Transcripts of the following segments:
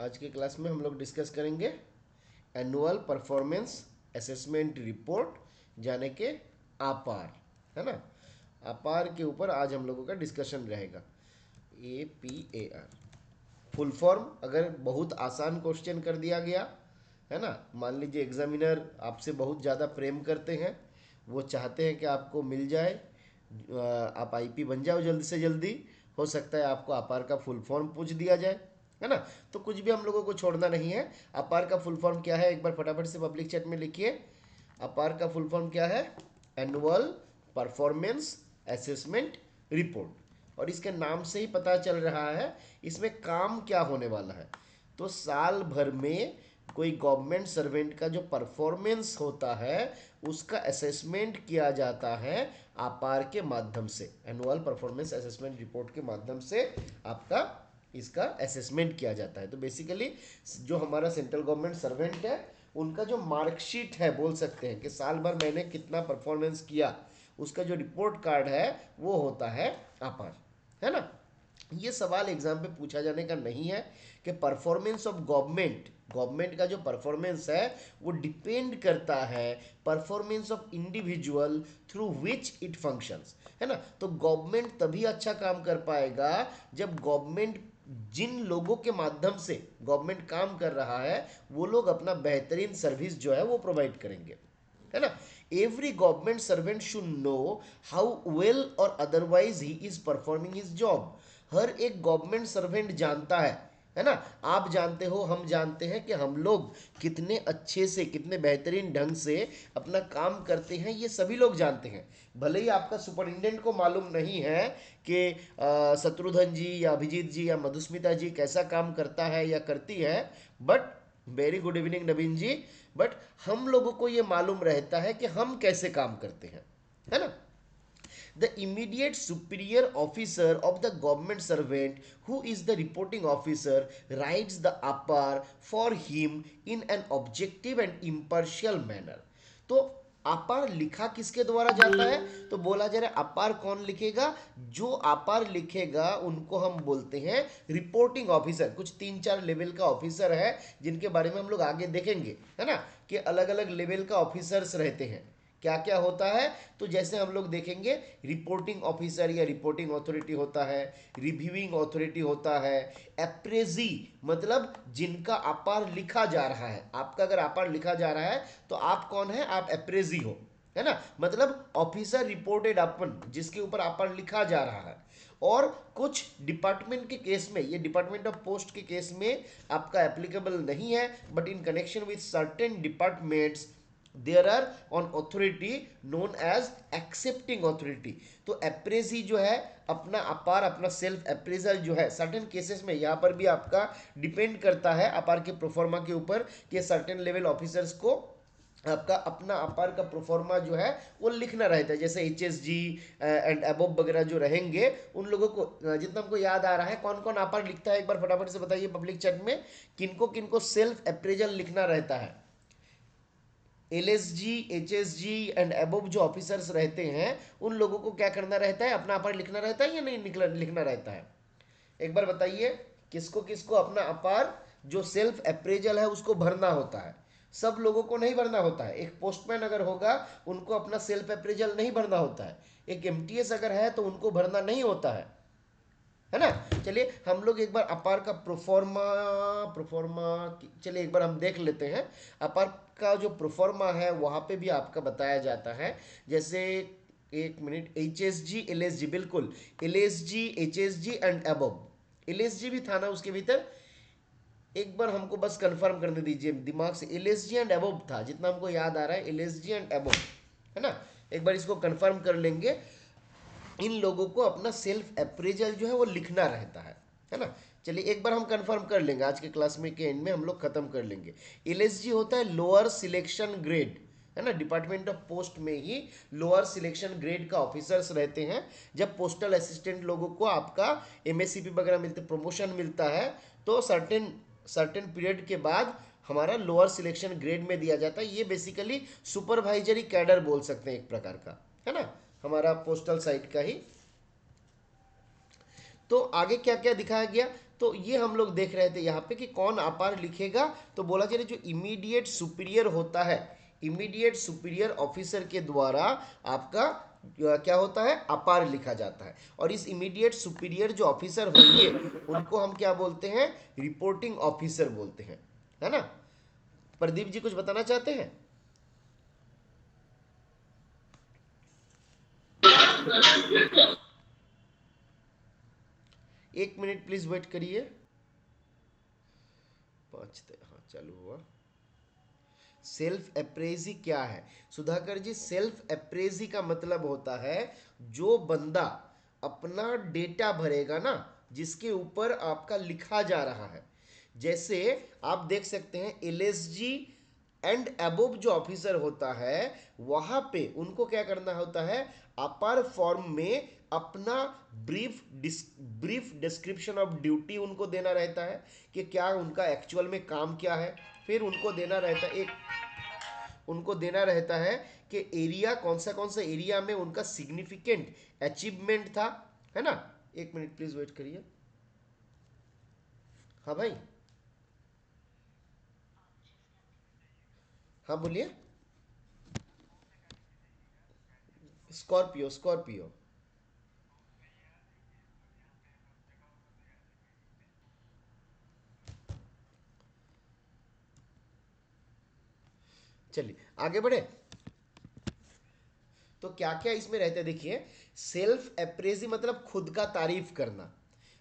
आज के क्लास में हम लोग डिस्कस करेंगे एनुअल परफॉर्मेंस असेसमेंट रिपोर्ट, जाने के आपार, है ना। आपार के ऊपर आज हम लोगों का डिस्कशन रहेगा। APAR फुल फॉर्म, अगर बहुत आसान क्वेश्चन कर दिया गया, है ना, मान लीजिए एग्जामिनर आपसे बहुत ज़्यादा प्रेम करते हैं, वो चाहते हैं कि आपको मिल जाए, आप IP बन जाओ जल्दी से जल्दी, हो सकता है आपको अपार का फुल फॉर्म पूछ दिया जाए, है ना। तो कुछ भी हम लोगों को छोड़ना नहीं है। अपार का फुल फॉर्म क्या है, एक बार फटाफट से पब्लिक चैट में लिखिए। अपार का फुल फॉर्म क्या है? Annual performance assessment report. और इसके नाम से ही पता चल रहा है इसमें काम क्या होने वाला है। तो साल भर में कोई गवर्नमेंट सर्वेंट का जो परफॉर्मेंस होता है उसका असेसमेंट किया जाता है अपार के माध्यम से। एनुअल परफॉर्मेंस असेसमेंट रिपोर्ट के माध्यम से आपका इसका असेसमेंट किया जाता है। तो बेसिकली जो हमारा सेंट्रल गवर्नमेंट सर्वेंट है उनका जो मार्कशीट है, बोल सकते हैं कि साल भर मैंने कितना परफॉर्मेंस किया, उसका जो रिपोर्ट कार्ड है वो होता है अपार, है ना। ये सवाल एग्जाम पे पूछा जाने का नहीं है कि परफॉर्मेंस ऑफ गवर्नमेंट, गवर्नमेंट का जो परफॉर्मेंस है वो डिपेंड करता है performance of individual through which it functions, है ना। तो गवर्नमेंट तभी अच्छा काम कर पाएगा जब गवर्नमेंट, जिन लोगों के माध्यम से गवर्नमेंट काम कर रहा है, वो लोग अपना बेहतरीन सर्विस जो है वो प्रोवाइड करेंगे, है ना। Every government servant should know how well or otherwise he is performing his job. हर एक गवर्नमेंट सर्वेंट जानता है ना। आप जानते हो, हम जानते हैं कि हम लोग कितने अच्छे से, कितने बेहतरीन ढंग से अपना काम करते हैं, ये सभी लोग जानते हैं। भले ही आपका सुपरिटेंडेंट को मालूम नहीं है कि शत्रुघ्न जी या अभिजीत जी या मधुस्मिता जी कैसा काम करता है या करती है, but very good evening Naveen ji, but हम लोगों को ये मालूम रहता है कि हम कैसे काम करते हैं, है ना। The immediate superior officer of the government servant, who is the reporting officer, writes the APAR for him in an objective and impartial manner. तो अपार लिखा किसके द्वारा जाता है? तो बोला जा रहा है अपार कौन लिखेगा? जो अपार लिखेगा उनको हम बोलते हैं रिपोर्टिंग ऑफिसर। कुछ 3-4 लेवल का ऑफिसर है जिनके बारे में हम लोग आगे देखेंगे, है ना, कि अलग अलग लेवल का ऑफिसर्स रहते हैं, क्या क्या होता है। तो जैसे हम लोग देखेंगे, रिपोर्टिंग ऑफिसर या रिपोर्टिंग अथॉरिटी होता है, रिव्यूइंग अथॉरिटी होता है, एप्रेजी मतलब जिनका अपार लिखा जा रहा है। आपका अगर अपार लिखा जा रहा है तो आप कौन है? आप एप्रेजी हो, है ना, मतलब ऑफिसर रिपोर्टेड अपन, जिसके ऊपर अपार लिखा जा रहा है। और कुछ डिपार्टमेंट के केस में, ये डिपार्टमेंट ऑफ पोस्ट के केस में आपका एप्लीकेबल नहीं है, but in connection with certain departments there are on authority known as excepting authority. तो अप्रेजी जो है अपना अपार, अपना सेल्फ अप्रेजल जो है, सर्टेन केसेस में यहाँ पर भी आपका डिपेंड करता है अपार के प्रोफॉर्मा के ऊपर कि सर्टेन लेवल ऑफिसर्स को आपका अपना अपार का प्रोफॉर्मा जो है वो लिखना रहता है। जैसे HSG एंड अबोव वगैरह जो रहेंगे, उन लोगों को जितना हमको याद आ रहा है कौन कौन अपार लिखता है, एक बार फटाफट से बताइए पब्लिक चैट में। किनको किनको सेल्फ अप्रेजल लिखना रहता है? LSG, HSG एंड अबोव जो ऑफिसर्स रहते हैं उन लोगों को क्या करना रहता है? अपना अपार लिखना रहता है या नहीं लिखना रहता है? एक बार बताइए, किसको किसको अपना अपार जो सेल्फ अप्रेजल है उसको भरना होता है? सब लोगों को नहीं भरना होता है। एक पोस्टमैन अगर होगा उनको अपना सेल्फ अप्रेजल नहीं भरना होता है। एक MTS अगर है तो उनको भरना नहीं होता है ना। चलिए हम लोग एक बार अपार का प्रोफॉर्मा प्रोफॉर्मा चलिए एक बार हम देख लेते हैं। अपार का जो प्रोफॉर्मा है वहाँ पे भी आपका बताया जाता है। जैसे एक मिनट, HSG LSG, बिल्कुल LSG HSG and above. LSG भी था ना उसके भीतर? एक बार हमको बस कंफर्म करने दीजिए दिमाग से। LSG एंड अबव था जितना हमको याद आ रहा है, LSG एंड अबव, है ना। एक बार इसको कंफर्म कर लेंगे। इन लोगों को अपना सेल्फ अप्रेजल जो है वो लिखना रहता है ना। चलिए एक बार हम कंफर्म कर लेंगे, आज के क्लास में के एंड में हम लोग खत्म कर लेंगे। LSG होता है लोअर सिलेक्शन ग्रेड, है ना। डिपार्टमेंट ऑफ पोस्ट में ही लोअर सिलेक्शन ग्रेड का ऑफिसर्स रहते हैं। जब पोस्टल असिस्टेंट लोगों को आपका MSCP वगैरह मिलते, प्रमोशन मिलता है, तो सर्टेन सर्टेन पीरियड के बाद हमारा लोअर सिलेक्शन ग्रेड में दिया जाता है। ये बेसिकली सुपरवाइजरी कैडर बोल सकते हैं एक प्रकार का, है ना, हमारा पोस्टल साइट का ही। तो आगे क्या क्या दिखाया गया, तो ये हम लोग देख रहे थे यहाँ पे कि कौन अपार लिखेगा। तो बोला चले जो इमीडिएट सुपीरियर होता है, इमीडिएट सुपीरियर ऑफिसर के द्वारा आपका क्या होता है, अपार लिखा जाता है। और इस इमीडिएट सुपीरियर जो ऑफिसर होंगे उनको हम क्या बोलते हैं, रिपोर्टिंग ऑफिसर बोलते हैं, है ना। प्रदीप जी कुछ बताना चाहते हैं? एक मिनट प्लीज वेट करिए। हाँ चालू हुआ। सेल्फ अप्रेजी क्या है सुधाकर जी? सेल्फ अप्रेजी का मतलब होता है जो बंदा अपना डेटा भरेगा ना, जिसके ऊपर आपका लिखा जा रहा है। जैसे आप देख सकते हैं एलएसजी एंड अबोव जो ऑफिसर होता है वहां पे उनको क्या करना होता है, अपर फॉर्म में अपना ब्रीफ डिस्क्रिप्शन ऑफ ड्यूटी उनको देना रहता है कि क्या उनका एक्चुअल में काम क्या है। फिर उनको देना रहता है उनको देना रहता है कि एरिया कौन सा एरिया में उनका सिग्निफिकेंट अचीवमेंट था, है ना। एक मिनट प्लीज वेट करिए। हाँ भाई, हाँ बोलिए। Scorpio, Scorpio. चलिए आगे बढ़े। तो क्या क्या इसमें रहता है देखिए, सेल्फ अप्रेजी मतलब खुद का तारीफ करना।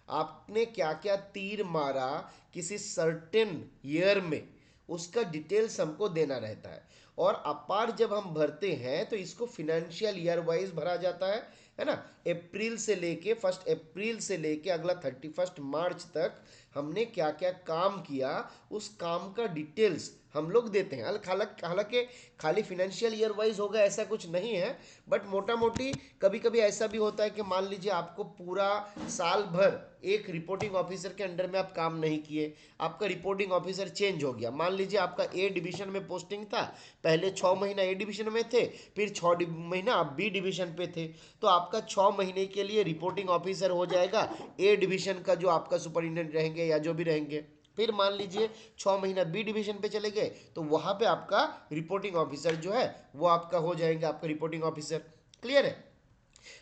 आपने क्या क्या तीर मारा किसी सर्टेन ईयर में, उसका डिटेल्स हमको देना रहता है। और अपार जब हम भरते हैं तो इसको फिनेंशियल ईयर वाइज भरा जाता है ना। अप्रैल से लेके 1 अप्रैल से लेके अगला 31 मार्च तक हमने क्या क्या काम किया, उस काम का डिटेल्स हम लोग देते हैं। हालांकि खाली फिनेंशियल ईयर वाइज होगा ऐसा कुछ नहीं है, बट मोटा मोटी कभी कभी ऐसा भी होता है कि मान लीजिए आपको पूरा साल भर एक रिपोर्टिंग ऑफिसर के अंडर में आप काम नहीं किए, आपका रिपोर्टिंग ऑफिसर चेंज हो गया। मान लीजिए आपका ए डिवीजन में पोस्टिंग था, पहले 6 महीना ए डिवीजन में थे, फिर 6 महीना आप बी डिवीजन पे थे, तो आपका 6 महीने के लिए रिपोर्टिंग ऑफिसर हो जाएगा ए डिवीजन का जो आपका सुपरिटेंडेंट रहेंगे या जो भी रहेंगे। फिर मान लीजिए 6 महीना बी डिवीजन पे चले गए तो वहां पे आपका रिपोर्टिंग ऑफिसर जो है वो आपका हो जाएंगे आपका रिपोर्टिंग ऑफिसर। क्लियर है?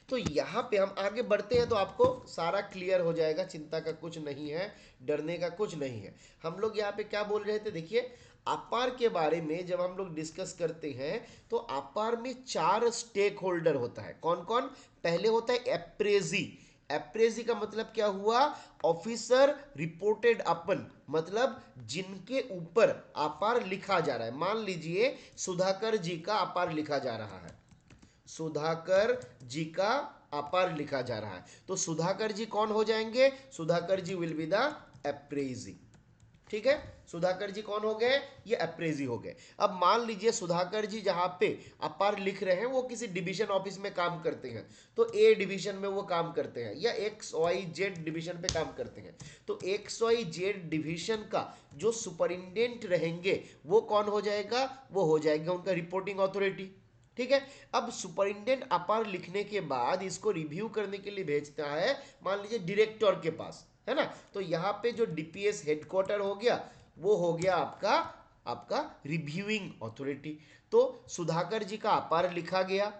तो यहाँ पे हम आगे बढ़ते हैं तो आपको सारा क्लियर हो जाएगा, चिंता का कुछ नहीं है, डरने का कुछ नहीं है। हम लोग यहाँ पे क्या बोल रहे थे देखिए, अपार के बारे में जब हम लोग डिस्कस करते हैं तो अपार में 4 स्टेक होल्डर होता है। कौन कौन? पहले होता है अप्रेजी। अप्रेजी का मतलब क्या हुआ, ऑफिसर रिपोर्टेड अपन, मतलब जिनके ऊपर अपार लिखा जा रहा है। मान लीजिए सुधाकर जी का अपार लिखा जा रहा है, सुधाकर जी का अपार लिखा जा रहा है, तो सुधाकर जी कौन हो जाएंगे, सुधाकर जी विल बी द अप्रेजी। ठीक है, सुधाकर जी कौन हो गए, ये अप्रेजी हो गए। अब मान लीजिए सुधाकर जी जहां पे अपार लिख रहे हैं वो किसी डिवीजन ऑफिस में काम करते हैं, तो ए डिवीजन में वो काम करते हैं या XYZ डिवीजन पे काम करते हैं, तो XYZ डिवीजन का जो सुपरिटेंडेंट रहेंगे वो कौन हो जाएगा, वो हो जाएगा उनका रिपोर्टिंग अथॉरिटी। ठीक है, अब सुपरिटेंडेंट अपार लिखने के बाद इसको रिव्यू करने के लिए भेजता है मान लीजिए डायरेक्टर के पास, है ना। तो यहाँ पे जो डीपीएस हेडक्वार्टर हो गया वो हो गया आपका आपका रिव्यूइंग अथॉरिटी। तो सुधाकर जी का अपार लिखा गया,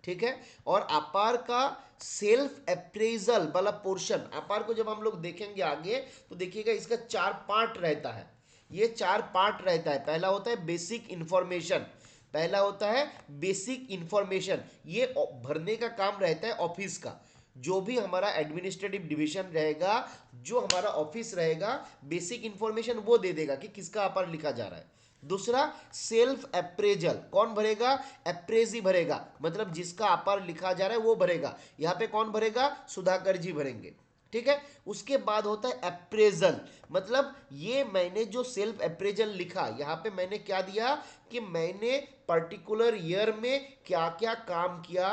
ठीक है। और अपार का सेल्फ अप्रेजल वाला पोर्शन, अपार को जब हम लोग देखेंगे आगे तो देखिएगा इसका 4 पार्ट रहता है। ये 4 पार्ट रहता है। पहला होता है बेसिक इंफॉर्मेशन, पहला होता है बेसिक इंफॉर्मेशन, ये भरने का काम रहता है ऑफिस का। जो भी हमारा एडमिनिस्ट्रेटिव डिवीजन रहेगा, जो हमारा ऑफिस रहेगा, बेसिक इंफॉर्मेशन वो दे देगा कि किसका अपर लिखा जा रहा है। दूसरा सेल्फ अप्रेजल, कौन भरेगा, अप्रेजी भरेगा, मतलब जिसका अपर लिखा जा रहा है वो भरेगा। यहाँ पे कौन भरेगा, सुधाकर जी भरेंगे। ठीक है, उसके बाद होता है अप्रेजल, मतलब ये मैंने जो सेल्फ अप्रेजल लिखा यहाँ पे मैंने क्या दिया कि मैंने पर्टिकुलर ईयर में क्या क्या काम किया,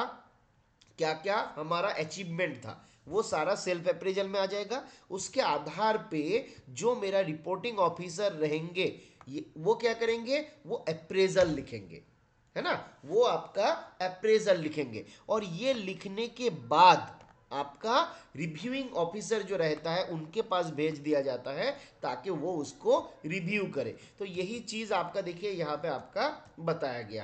क्या क्या हमारा अचीवमेंट था, वो सारा सेल्फ अप्रेजल में आ जाएगा। उसके आधार पे जो मेरा रिपोर्टिंग ऑफिसर रहेंगे वो क्या करेंगे, वो अप्रेजल लिखेंगे, है ना, वो आपका अप्रेजल लिखेंगे। और ये लिखने के बाद आपका रिव्यूइंग ऑफिसर जो रहता है उनके पास भेज दिया जाता है ताकि वो उसको रिव्यू करे। तो यही चीज आपका देखिए यहाँ पे आपका बताया गया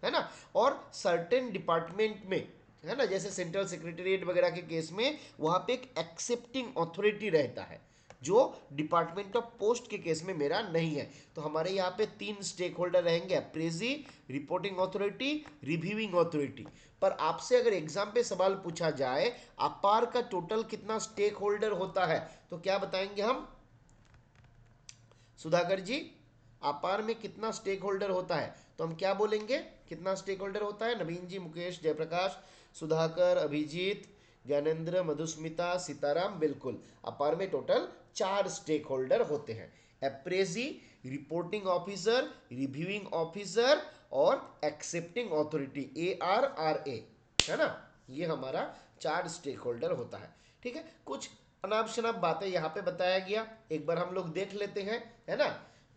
है ना। और सर्टेन डिपार्टमेंट में, है ना, जैसे सेंट्रल सेक्रेटेरिएट वगैरह के केस में वहां पे एक एक्सेप्टिंग अथॉरिटी रहता है जो डिपार्टमेंट ऑफ पोस्ट के केस में मेरा नहीं है। तो हमारे यहाँ पे 3 स्टेक होल्डर रहेंगे, अप्रेजी, रिपोर्टिंग अथॉरिटी, रिव्यूइंग अथॉरिटी। पर आपसे अगर एग्जाम पे सवाल पूछा जाए अपार का टोटल कितना स्टेक होल्डर होता है तो क्या बताएंगे हम सुधाकर जी? अपार में कितना स्टेक होल्डर होता है तो हम क्या बोलेंगे? कितना स्टेक होल्डर होता है? नवीन जी, मुकेश, जयप्रकाश, सुधाकर, अभिजीत, ज्ञानेंद्र, मधुस्मिता, सीताराम, बिल्कुल। अपार में टोटल 4 स्टेक होल्डर होते हैं, अप्रेजी, रिपोर्टिंग ऑफिसर, रिव्यूइंग ऑफिसर और एक्सेप्टिंग अथॉरिटी, ARRA, है ना। ये हमारा 4 स्टेक होल्डर होता है। ठीक है, कुछ अनाप शनाप बातें यहाँ पे बताया गया, एक बार हम लोग देख लेते हैं, है ना।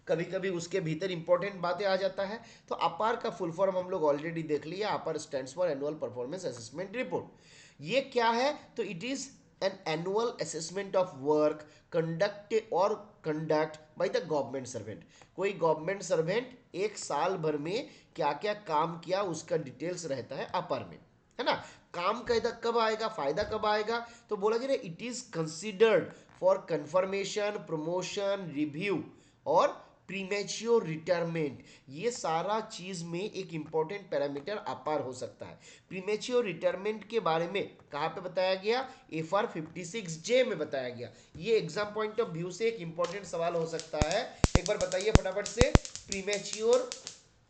कभी कभी उसके भीतर इंपॉर्टेंट बातें आ जाता है। तो अपार का फुल फॉर्म हम लोग ऑलरेडी देख लिया, अपार stands for annual performance assessment report. ये क्या है? तो it is an annual assessment of work conduct by the government servant. कोई गवर्नमेंट सर्वेंट एक साल भर में क्या क्या काम किया उसका डिटेल्स रहता है अपार में, है ना। काम का कब आएगा, फायदा कब आएगा? तो बोला जा रहा है it is considered for confirmation, promotion, review और प्रीमेच्योर रिटायरमेंट। ये सारा चीज में एक इंपॉर्टेंट पैरामीटर अपार हो सकता है। प्रीमेच्योर रिटायरमेंट के बारे में कहाँ पे बताया गया? FR 56J में बताया गया। ये एग्जाम पॉइंट ऑफ व्यू से एक इंपॉर्टेंट सवाल हो सकता है। एक बार बताइए फटाफट से, प्रीमेच्योर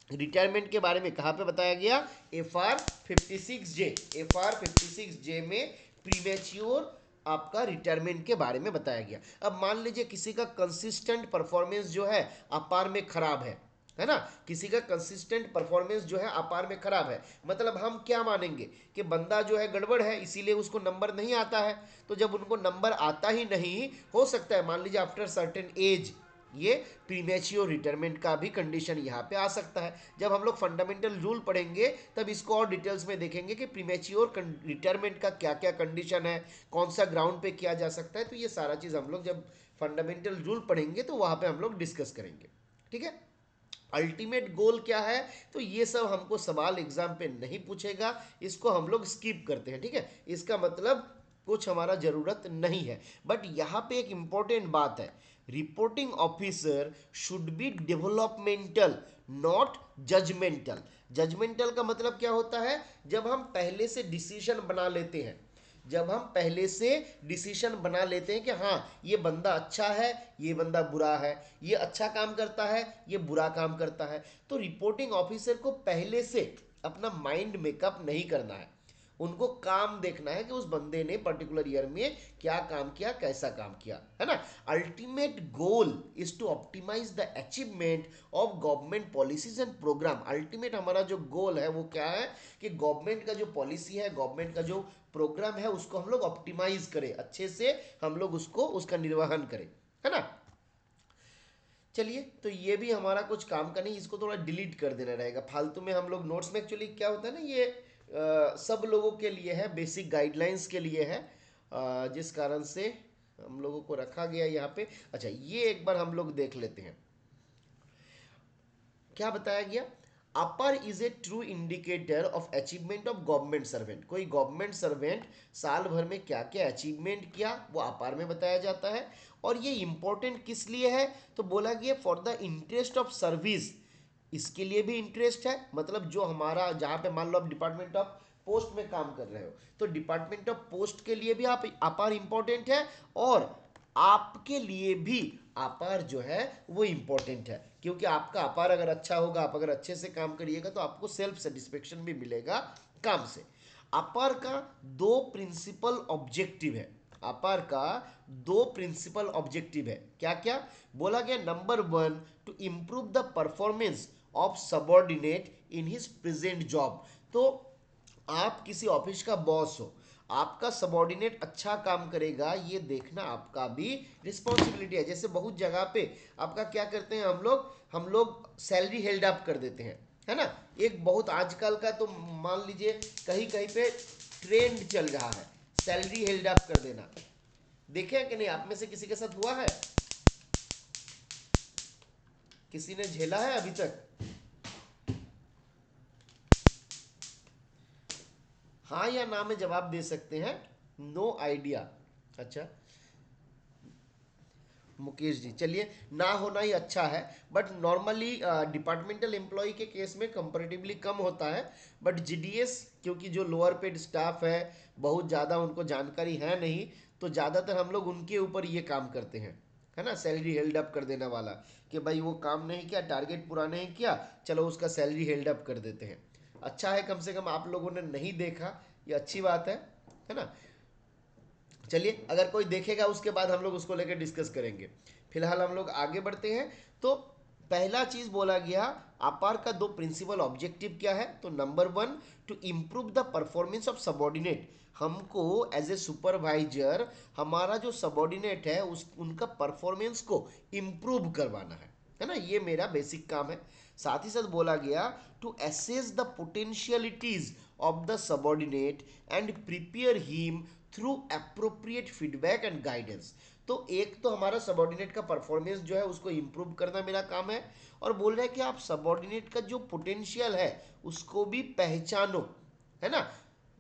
रिटायरमेंट के बारे में कहाँ पे बताया गया? FR 56J। FR 56J में प्रीमेच्योर आपका रिटायरमेंट के बारे में बताया गया। अब मान लीजिए किसी का कंसिस्टेंट परफॉर्मेंस जो है अपार में खराब है ना, किसी का कंसिस्टेंट परफॉर्मेंस जो है अपार में खराब है, मतलब हम क्या मानेंगे कि बंदा जो है गड़बड़ है इसीलिए उसको नंबर नहीं आता है। तो जब उनको नंबर आता ही नहीं, हो सकता है मान लीजिए आफ्टर सर्टेन एज, ये प्रीमेच्योर रिटायरमेंट का भी कंडीशन यहाँ पे आ सकता है। जब हम लोग फंडामेंटल रूल पढ़ेंगे तब इसको और डिटेल्स में देखेंगे कि प्रीमेच्योर रिटायरमेंट का क्या क्या कंडीशन है, कौन सा ग्राउंड पे किया जा सकता है। तो ये सारा चीज़ हम लोग जब फंडामेंटल रूल पढ़ेंगे तो वहाँ पे हम लोग डिस्कस करेंगे। ठीक है, अल्टीमेट गोल क्या है? तो ये सब हमको सवाल एग्जाम पे नहीं पूछेगा, इसको हम लोग स्किप करते हैं। ठीक है, इसका मतलब कुछ हमारा जरूरत नहीं है। बट यहाँ पे एक इंपॉर्टेंट बात है, reporting officer should be developmental not judgmental. Judgmental का मतलब क्या होता है? जब हम पहले से डिसीजन बना लेते हैं, जब हम पहले से डिसीजन बना लेते हैं कि हाँ ये बंदा अच्छा है, ये बंदा बुरा है, ये अच्छा काम करता है, ये बुरा काम करता है, तो रिपोर्टिंग ऑफिसर को पहले से अपना माइंड मेकअप नहीं करना है। उनको काम देखना है कि उस बंदे ने पर्टिकुलर ईयर में क्या काम किया, कैसा काम किया, है ना। Ultimate goal is to optimize the achievement of government policies and program. Ultimate हमारा जो गोल है वो क्या है कि गवर्नमेंट का जो पॉलिसी है, गवर्नमेंट का जो प्रोग्राम है, उसको हम लोग ऑप्टिमाइज करें, अच्छे से हम लोग उसको उसका निर्वहन करें, है ना। चलिए, तो ये भी हमारा कुछ काम का नहीं, इसको थोड़ा डिलीट कर देना रहेगा फालतू में। हम लोग नोट्स में एक्चुअली क्या होता है ना, ये सब लोगों के लिए है, बेसिक गाइडलाइंस के लिए है, जिस कारण से हम लोगों को रखा गया यहाँ पे। अच्छा, ये एक बार हम लोग देख लेते हैं क्या बताया गया। APAR is a true indicator of achievement of government servant. कोई गवर्नमेंट सर्वेंट साल भर में क्या क्या अचीवमेंट किया वो अपर में बताया जाता है। और ये इंपॉर्टेंट किस लिए है? तो बोला गया for the interest of service. इसके लिए भी इंटरेस्ट है, मतलब जो हमारा जहाँ पे मान लो आप डिपार्टमेंट ऑफ पोस्ट में काम कर रहे हो तो डिपार्टमेंट ऑफ पोस्ट के लिए भी आप अपार इंपॉर्टेंट है, और आपके लिए भी अपार जो है वो इंपॉर्टेंट है। क्योंकि आपका अपार अगर अच्छा होगा, आप अगर अच्छे से काम करिएगा तो आपको सेल्फ सेटिस्फेक्शन भी मिलेगा काम से। अपार का 2 प्रिंसिपल ऑब्जेक्टिव है। अपार का 2 प्रिंसिपल ऑब्जेक्टिव है, क्या क्या बोला गया? Number 1, to improve the performance of subordinate in his present job. तो आप किसी ऑफिस का बॉस हो, आपका सबॉर्डिनेट अच्छा काम करेगा, ये देखना आपका भी रिस्पॉन्सिबिलिटी है। जैसे बहुत जगह पे आपका क्या करते हैं हम लोग सैलरी हेल्ड अप कर देते हैं, है ना। एक बहुत आजकल का तो मान लीजिए कहीं कहीं पे ट्रेंड चल रहा है, सैलरी हेल्ड अप कर देना। देखे हैं कि नहीं, आप में से किसी के साथ हुआ है, किसी ने झेला है अभी तक? हाँ या ना में जवाब दे सकते हैं, नो आइडिया। अच्छा मुकेश जी, चलिए, ना होना ही अच्छा है, बट नॉर्मली डिपार्टमेंटल एम्प्लॉय के केस में कंपैरेटिवली कम होता है, बट जीडीएस क्योंकि जो लोअर पेड स्टाफ है बहुत ज़्यादा उनको जानकारी है नहीं, तो ज़्यादातर हम लोग उनके ऊपर ये काम करते हैं, है ना, सैलरी हेल्ड अप कर देने वाला, कि भाई वो काम नहीं किया, टारगेट पूरा नहीं किया, चलो उसका सैलरी हेल्ड अप कर देते हैं। अच्छा है, कम से कम आप लोगों ने नहीं देखा, ये अच्छी बात है ना। चलिए, अगर कोई देखेगा उसके बाद हम लोग उसको लेकर डिस्कस करेंगे। फिलहाल हम लोग आगे बढ़ते हैं। तो पहला चीज बोला गया, अपार का दो प्रिंसिपल ऑब्जेक्टिव क्या है, तो number one, to improve the performance of subordinate. हमको एज ए सुपरवाइजर हमारा जो सबॉर्डिनेट है उस उनका परफॉर्मेंस को इम्प्रूव करवाना है ना, ये मेरा बेसिक काम है। साथ ही साथ बोला गया, to assess the potentialities of the subordinate and prepare him through appropriate feedback and guidance. तो एक तो हमारा सबॉर्डिनेट का परफॉर्मेंस जो है उसको इंप्रूव करना मेरा काम है, और बोल रहे हैं कि आप सबॉर्डिनेट का जो पोटेंशियल है उसको भी पहचानो, है ना,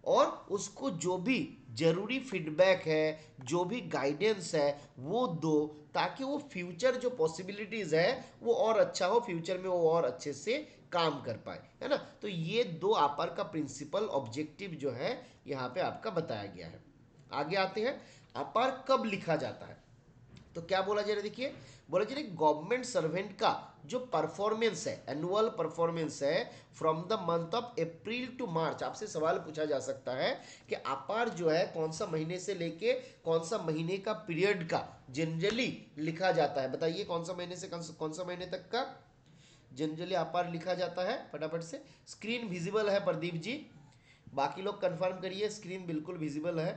और उसको जो भी जरूरी फीडबैक है, जो भी गाइडेंस है वो दो, ताकि वो फ्यूचर जो पॉसिबिलिटीज है वो और अच्छा हो, फ्यूचर में वो और अच्छे से काम कर पाए, है ना। तो ये दो आपार का प्रिंसिपल ऑब्जेक्टिव जो है यहाँ पे आपका बताया गया है। आगे आते हैं, अपार कब लिखा जाता है, तो क्या बोला जा रहा है, देखिए, बोला जा रहा है गवर्नमेंट सर्वेंट का जो परफॉर्मेंस है, एनुअल परफॉर्मेंस है, from the month of April to March. आपसे सवाल पूछा जा सकता है कि अपार जो है कौन सा महीने से लेके कौन सा महीने का पीरियड का जनरली लिखा जाता है, बताइए कौन सा महीने से कौन सा महीने तक का जनरली अपार लिखा जाता है, फटाफट से। स्क्रीन विजिबल है प्रदीप जी, बाकी लोग कंफर्म करिए, स्क्रीन बिल्कुल विजिबल है,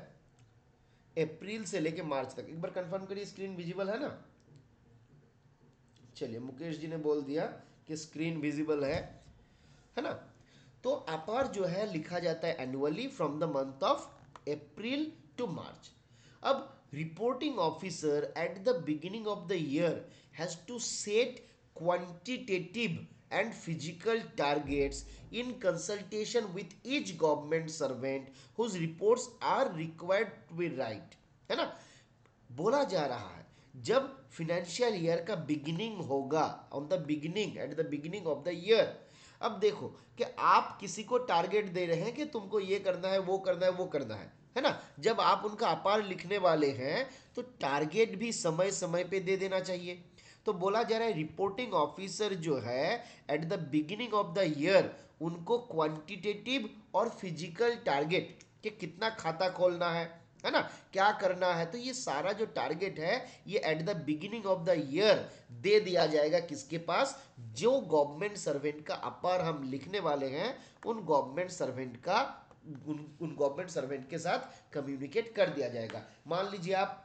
अप्रैल से लेके मार्च तक, एक बार कंफर्म करिए स्क्रीन विजिबल है ना। चलिए, मुकेश जी ने बोल दिया कि स्क्रीन विजिबल है ना। तो अपार जो है लिखा जाता है annually from the month of April to March. अब reporting officer at the beginning of the year has to set quantitative and physical targets in consultation with each government servant whose reports are required to be right, है ना। बोला जा रहा है जब financial year का beginning होगा, on the beginning, eight the beginning of the year, अब देखो कि आप किसी को टारगेट दे रहे हैं कि तुमको ये करना है, वो करना है, वो करना है ना। जब आप उनका अपार लिखने वाले हैं तो टारगेट भी समय समय पे दे देना चाहिए। तो बोला जा रहा है रिपोर्टिंग ऑफिसर जो है eight the beginning of the year उनको क्वांटिटेटिव और फिजिकल टारगेट कि कितना खाता खोलना है ना, क्या करना है, तो ये सारा जो टारगेट है ये at the beginning of the year दे दिया जाएगा किसके पास, जो गवर्नमेंट सर्वेंट का अपार हम लिखने वाले हैं उन गवर्नमेंट सर्वेंट का, उन गवर्नमेंट सर्वेंट के साथ कम्युनिकेट कर दिया जाएगा। मान लीजिए आप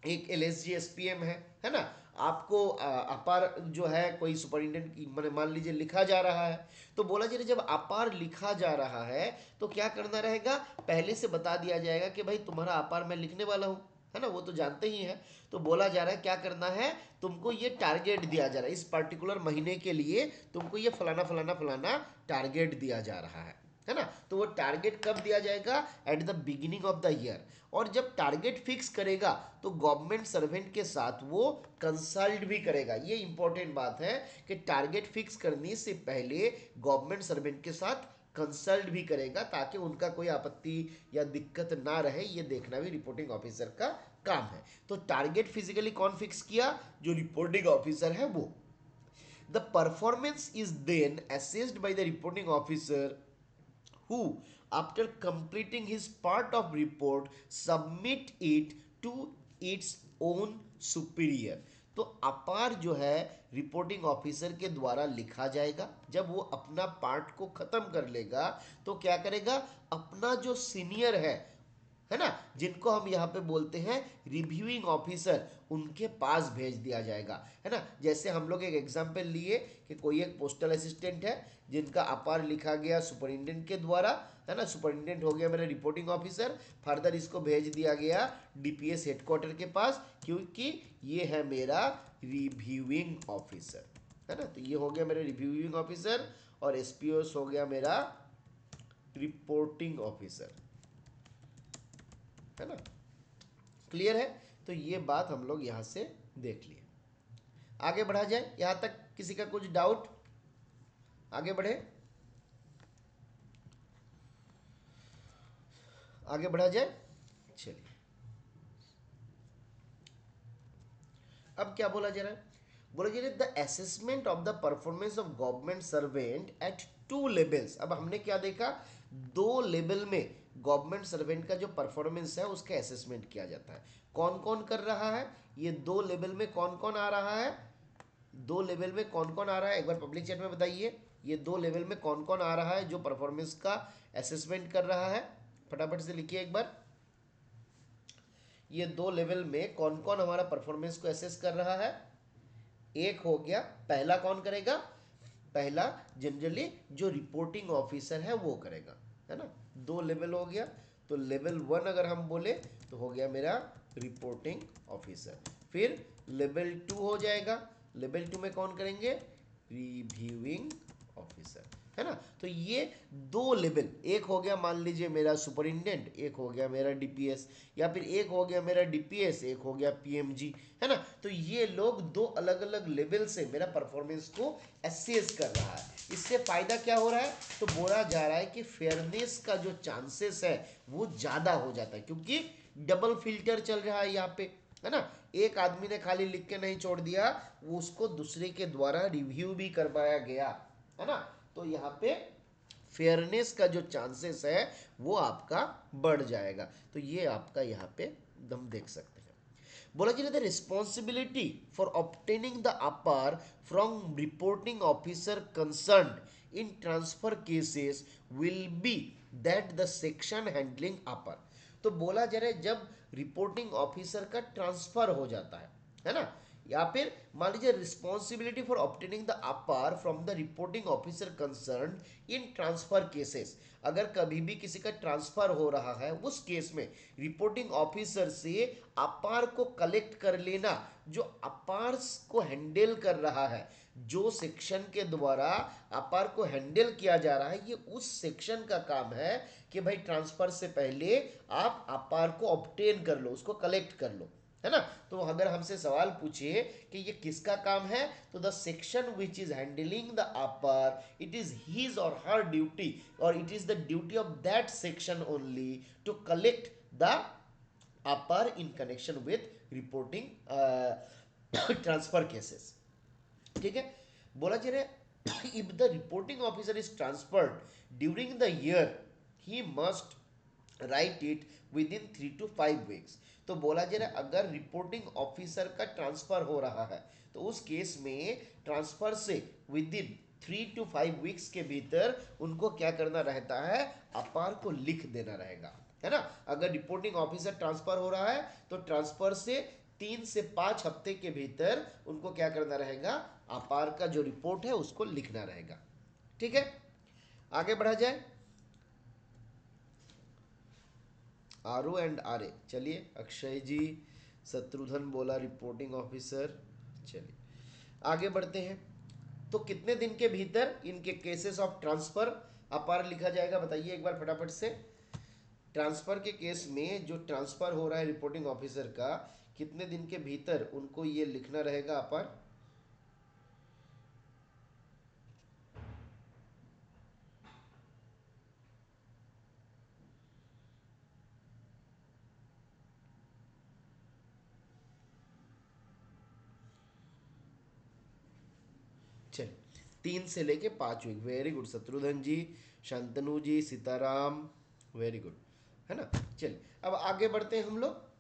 एक एलएसजी एसपीएम है ना, आपको अपार जो है कोई सुपरिटेंडेंट की मैंने मान लीजिए लिखा जा रहा है, तो बोला जा रहा है जब अपार लिखा जा रहा है तो क्या करना रहेगा, पहले से बता दिया जाएगा कि भाई तुम्हारा अपार मैं लिखने वाला हूँ, है ना, वो तो जानते ही है। तो बोला जा रहा है क्या करना है, तुमको ये टारगेट दिया जा रहा है, इस पर्टिकुलर महीने के लिए तुमको ये फलाना फलाना फलाना टारगेट दिया जा रहा है ना। तो वो टारगेट कब दिया जाएगा, eight the beginning of the year. और जब टारगेट फिक्स करेगा तो गवर्नमेंट सर्वेंट के साथ वो कंसल्ट भी करेगा। ये इंपॉर्टेंट बात है कि टारगेट फिक्स करने से पहले गवर्नमेंट सर्वेंट के साथ कंसल्ट भी करेगा, ताकि उनका कोई आपत्ति या दिक्कत ना रहे, ये देखना भी रिपोर्टिंग ऑफिसर का काम है। तो टारगेट फिजिकली कौन फिक्स किया, जो रिपोर्टिंग ऑफिसर है वो। The performance is then assessed by the reporting officer who after completing his part of report submit it to its own superior। तो अपार जो है रिपोर्टिंग ऑफिसर के द्वारा लिखा जाएगा, जब वो अपना पार्ट को खत्म कर लेगा तो क्या करेगा, अपना जो सीनियर है है ना, जिनको हम यहाँ पे बोलते हैं रिव्यूइंग ऑफिसर, उनके पास भेज दिया जाएगा, है ना। जैसे हम लोग एक एग्जांपल लिए कि कोई एक पोस्टल असिस्टेंट है जिनका अपार लिखा गया सुपरिटेंडेंट के द्वारा, है ना, सुपरिटेंडेंट हो गया मेरा रिपोर्टिंग ऑफिसर, फर्दर इसको भेज दिया गया डीपीएस हेडक्वार्टर के पास, क्योंकि ये है मेरा रिव्यूइंग ऑफिसर, है ना। तो ये हो गया मेरा रिव्यूइंग ऑफिसर और एसपीओस हो गया मेरा रिपोर्टिंग ऑफिसर, है ना। क्लियर है। तो ये बात हम लोग यहां से देख लिए। आगे बढ़ा जाए, यहां तक किसी का कुछ डाउट? आगे बढ़े, आगे बढ़ा जाए। चलिए, अब क्या बोला जा रहा है? बोला जा रहा है the assessment of the performance of government servant at two levels. अब हमने क्या देखा, दो लेवल में गवर्नमेंट सर्वेंट का जो परफॉर्मेंस है उसका असेसमेंट किया जाता है। कौन कौन कर रहा है? ये दो लेवल में कौन कौन आ रहा है? दो लेवल में कौन कौन आ रहा है, एक बार पब्लिक चैट में बताइए। ये दो लेवल में कौन कौन आ रहा है जो परफॉर्मेंस का असेसमेंट कर रहा है? फटाफट से लिखिए एक बार। ये दो लेवल में कौन कौन हमारा परफॉर्मेंस को असेस कर रहा है? एक हो गया, पहला कौन करेगा? पहला जनरली जो रिपोर्टिंग ऑफिसर है वो करेगा, है ना। दो लेवल हो गया, तो लेवल 1 अगर हम बोले तो हो गया मेरा रिपोर्टिंग ऑफिसर। फिर लेवल 2 हो जाएगा, लेवल 2 में कौन करेंगे? रिव्यूइंग ऑफिसर, है ना। तो ये दो लेवल, एक हो गया मान लीजिए मेरा सुपरिटेंडेंट, एक हो गया मेरा डीपीएस, या फिर एक हो गया मेरा डीपीएस, एक हो गया पीएमजी, है ना। तो ये लोग दो अलग अलग लेवल से मेरा परफॉर्मेंस को असेस कर रहा है। इससे फायदा क्या हो रहा है? तो बोला जा रहा है कि फेयरनेस का जो चांसेस है वो ज्यादा हो जाता है, क्योंकि डबल फिल्टर चल रहा है यहाँ पे, है ना। एक आदमी ने खाली लिख के नहीं छोड़ दिया, वो उसको दूसरे के द्वारा रिव्यू भी करवाया गया, है ना। तो यहाँ पे फेयरनेस का जो चांसेस है वो आपका बढ़ जाएगा। तो ये आपका यहाँ पे हम देख सकते हैं। बोला जी the responsibility for obtaining the APAR from reporting officer concern in transfer cases will be that the section handling APAR. तो बोला जा रहा है जब रिपोर्टिंग ऑफिसर का ट्रांसफर हो जाता है ना, या फिर मान लीजिए responsibility for obtaining the APAR from the reporting officer concern in transfer cases, अगर कभी भी किसी का ट्रांसफर हो रहा है उस केस में रिपोर्टिंग ऑफिसर से अपार को कलेक्ट कर लेना, जो अपार को हैंडल कर रहा है, जो सेक्शन के द्वारा अपार को हैंडल किया जा रहा है, ये उस सेक्शन का काम है कि भाई ट्रांसफर से पहले आप अपार को ऑब्टेन कर लो, उसको कलेक्ट कर लो, है ना। तो अगर हमसे सवाल पूछे कि ये किसका काम है, तो the section which is handling the APAR, it is his or her duty, और it is the duty of that section only to collect the APAR in connection with reporting transfer cases. ठीक है। बोला जा रहा है if the reporting officer is transferred during the year he must write it within 3 to 5 weeks। तो बोला जा रहा है अगर रिपोर्टिंग ऑफिसर का ट्रांसफर हो रहा है तो उस केस में ट्रांसफर से विद इन 3 to 5 weeks के भीतर उनको क्या करना रहता है? अपार को लिख देना रहेगा, है ना। अगर रिपोर्टिंग ऑफिसर ट्रांसफर हो रहा है तो ट्रांसफर से 3 से 5 हफ्ते के भीतर उनको क्या करना रहेगा? अपार का जो रिपोर्ट है उसको लिखना रहेगा। ठीक है, आगे बढ़ा जाए। R O and R A, चलिए अक्षय जी, शत्रुघ्न बोला रिपोर्टिंग ऑफिसर। चलिए आगे बढ़ते हैं। तो कितने दिन के भीतर इनके केसेस ऑफ ट्रांसफर अपार लिखा जाएगा? बताइए एक बार फटाफट से। ट्रांसफर के केस में जो ट्रांसफर हो रहा है रिपोर्टिंग ऑफिसर का, कितने दिन के भीतर उनको ये लिखना रहेगा अपार? चलिए 3 से लेके 5 वीक। वेरी गुड शत्रुघ्न जी, शांतनु जी, सीताराम, वेरी गुड, है ना। चलिए अब आगे बढ़ते हैं हम लोग।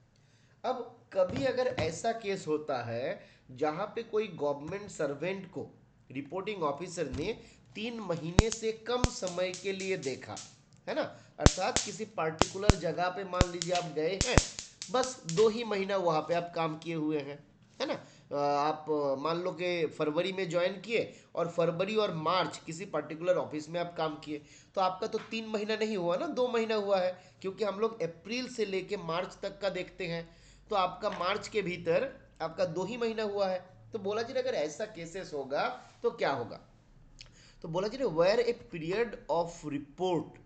अब कभी अगर ऐसा केस होता है जहां पे कोई गवर्नमेंट सर्वेंट को रिपोर्टिंग ऑफिसर ने 3 महीने से कम समय के लिए देखा, है ना। अर्थात किसी पार्टिकुलर जगह पे मान लीजिए आप गए हैं, बस 2 ही महीना वहाँ पे आप काम किए हुए हैं, है ना। आप मान लो कि फरवरी में ज्वाइन किए और फरवरी और मार्च किसी पर्टिकुलर ऑफिस में आप काम किए, तो आपका तो 3 महीना नहीं हुआ ना, 2 महीना हुआ है, क्योंकि हम लोग अप्रैल से लेके मार्च तक का देखते हैं। तो आपका मार्च के भीतर आपका 2 ही महीना हुआ है। तो बोला जी अगर ऐसा केसेस होगा तो क्या होगा। तो बोला जी where a period of report,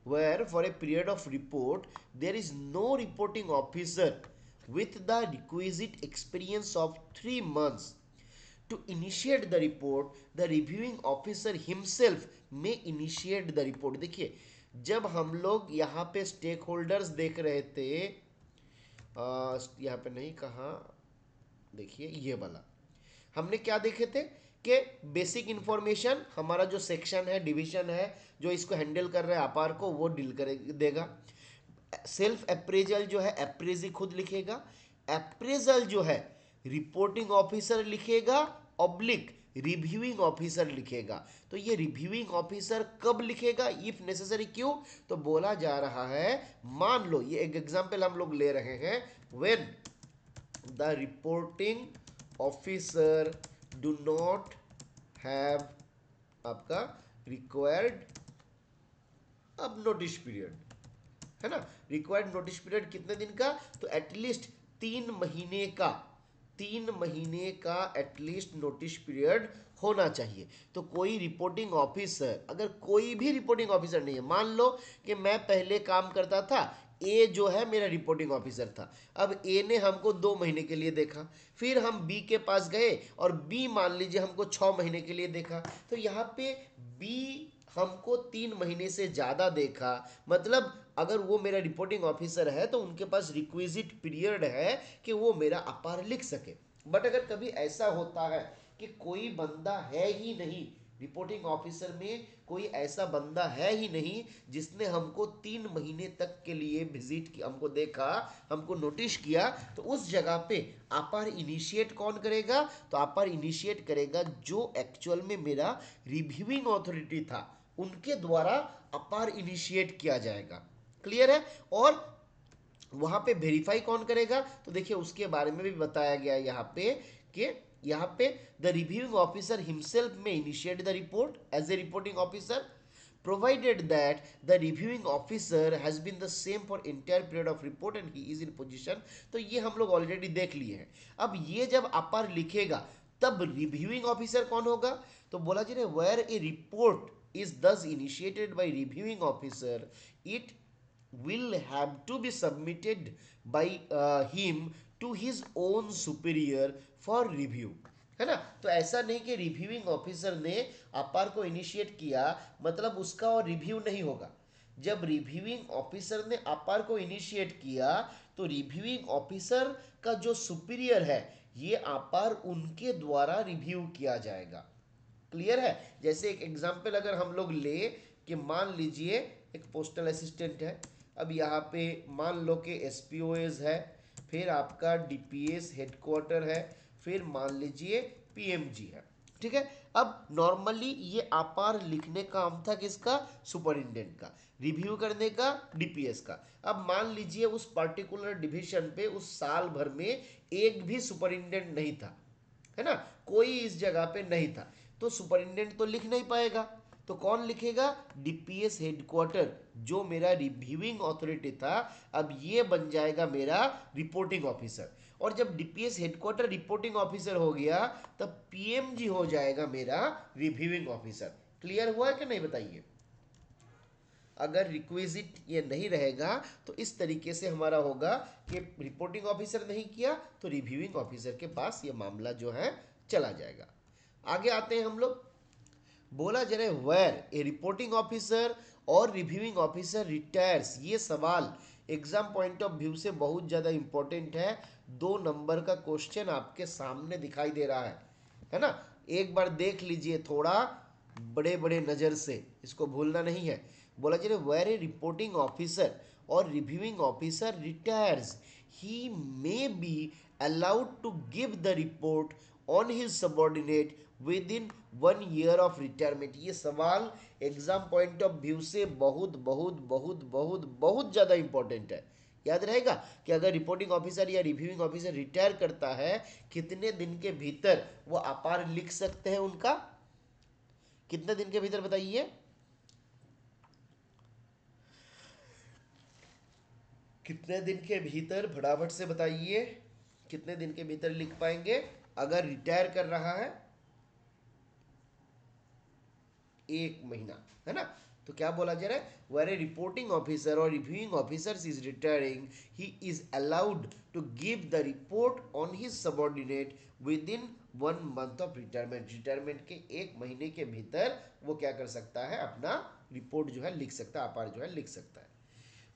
where for a period of report there is no reporting officer with the requisite experience of 3 months to initiate the report, the reviewing officer himself may initiate the report। देखिए जब हम लोग यहाँ पे stake holders देख रहे थे, यहाँ पे नहीं कहा, देखिए ये वाला हमने क्या देखे थे कि बेसिक इंफॉर्मेशन हमारा जो सेक्शन है, डिवीजन है, जो इसको हैंडल कर रहा है अपार को, वो डील करे देगा। सेल्फ अप्रेजल जो है अप्रेजी खुद लिखेगा। अप्रेजल जो है रिपोर्टिंग ऑफिसर लिखेगा, ऑब्लिक रिव्यूइंग ऑफिसर लिखेगा। तो ये रिव्यूइंग ऑफिसर कब लिखेगा, इफ नेसेसरी, क्यों, तो बोला जा रहा है, मान लो ये एक एग्जांपल हम लोग ले रहे हैं, when the reporting officer do not have आपका रिक्वायर्ड अब नोटिस पीरियड, है ना। रिक्वायर्ड नोटिस पीरियड कितने दिन का, तो एटलीस्ट 3 महीने का, 3 महीने का एटलीस्ट नोटिस पीरियड होना चाहिए। तो कोई रिपोर्टिंग ऑफिसर, अगर कोई भी रिपोर्टिंग ऑफिसर नहीं है, मान लो कि मैं पहले काम करता था, ए जो है मेरा रिपोर्टिंग ऑफिसर था, अब ए ने हमको 2 महीने के लिए देखा, फिर हम बी के पास गए और बी मान लीजिए हमको 6 महीने के लिए देखा। तो यहाँ पे बी हमको 3 महीने से ज़्यादा देखा, मतलब अगर वो मेरा रिपोर्टिंग ऑफिसर है तो उनके पास रिक्विजिट पीरियड है कि वो मेरा अपार लिख सके। बट अगर कभी ऐसा होता है कि कोई बंदा है ही नहीं, रिपोर्टिंग ऑफिसर में कोई ऐसा बंदा है ही नहीं जिसने हमको 3 महीने तक के लिए विजिट किया, हमको देखा, हमको नोटिस किया, तो उस जगह पे अपार इनिशिएट कौन करेगा, तो अपार इनिशिएट करेगा जो एक्चुअल में मेरा रिव्यूइंग अथॉरिटी था, उनके द्वारा अपार इनिशिएट किया जाएगा। क्लियर है। और वहां पे वेरीफाई कौन करेगा, तो देखिए उसके बारे में भी बताया गया है यहाँ पे कि यहाँ पे the reviewing officer himself may initiate the report as a reporting officer provided that the reviewing officer has been the same for entire period of report and he is in position। तो ये हम लोग already देख लिए हैं। अब ये जब अपर लिखेगा तब रिव्यूइंग ऑफिसर कौन होगा, तो बोला जी ने वेयर ए रिपोर्ट इज दस initiated by reviewing officer it will have to be submitted by him to his own superior for review, है ना। तो ऐसा नहीं कि रिव्यूइंग ऑफिसर ने अपार को इनिशिएट किया मतलब उसका और रिव्यू नहीं होगा। जब रिव्यूइंग ऑफिसर ने अपार को इनिशिएट किया तो रिव्यूइंग ऑफिसर का जो सुपीरियर है ये अपार उनके द्वारा रिव्यू किया जाएगा। क्लियर है। जैसे एक एग्जाम्पल अगर हम लोग ले कि मान लीजिए एक पोस्टल असिस्टेंट है, अब यहाँ पे मान लो कि एसपीओएस है, फिर आपका डीपीएस हेडक्वार्टर है, फिर मान लीजिए पीएमजी है, ठीक है। अब नॉर्मली ये अपार लिखने का काम था किसका, सुपरिटेंडेंट का, रिव्यू करने का डीपीएस का। अब मान लीजिए उस पर्टिकुलर डिवीजन पे उस साल भर में एक भी सुपरिटेंडेंट नहीं था, है ना, कोई इस जगह पे नहीं था, तो सुपरिटेंडेंट तो लिख नहीं पाएगा, तो कौन लिखेगा, डीपीएस हेडक्वार्टर जो मेरा रिव्यूइंग अथॉरिटी था, अब ये बन जाएगा मेरा रिपोर्टिंग ऑफिसर। और जब डीपीएस हेडक्वार्टर रिपोर्टिंग ऑफिसर हो गया तब पीएमजी हो जाएगा मेरा रिव्यूइंग ऑफिसर। क्लियर हुआ है कि नहीं बताइए। अगर रिक्विजिट ये नहीं रहेगा तो इस तरीके से हमारा होगा कि रिपोर्टिंग ऑफिसर नहीं किया तो रिव्यूइंग ऑफिसर के पास ये मामला जो है चला जाएगा। आगे आते हैं हम लोग। बोला जा रहा है where a reporting officer or reviewing officer retires, ये सवाल एग्जाम पॉइंट ऑफ व्यू से बहुत ज़्यादा इंपॉर्टेंट है। 2 नंबर का क्वेश्चन आपके सामने दिखाई दे रहा है ना। एक बार देख लीजिए थोड़ा बड़े बड़े नज़र से, इसको भूलना नहीं है। बोला जा रहा है where a reporting officer or reviewing officer retires he may be allowed to give the report on his subordinate within 1 year of retirement. ये सवाल एग्जाम पॉइंट ऑफ व्यू से बहुत बहुत बहुत बहुत बहुत ज़्यादा इंपॉर्टेंट है। याद रहेगा कि अगर रिपोर्टिंग ऑफिसर या रिव्यूइंग ऑफिसर रिटायर करता है, कितने दिन के भीतर वो अपार लिख सकते हैं उनका, कितने दिन के भीतर बताइए, कितने दिन के भीतर फटाफट से बताइए, कितने दिन के भीतर लिख पाएंगे अगर रिटायर कर रहा है, 1 महीना, है ना। तो क्या बोला जा रहा है, where a reporting officer or reviewing officer is retiring, he is allowed to give the report on his subordinate within 1 month of retirement. Retirement के 1 महीने के भीतर वो क्या कर सकता है, अपना रिपोर्ट जो है लिख सकता है, अपार जो है लिख सकता है।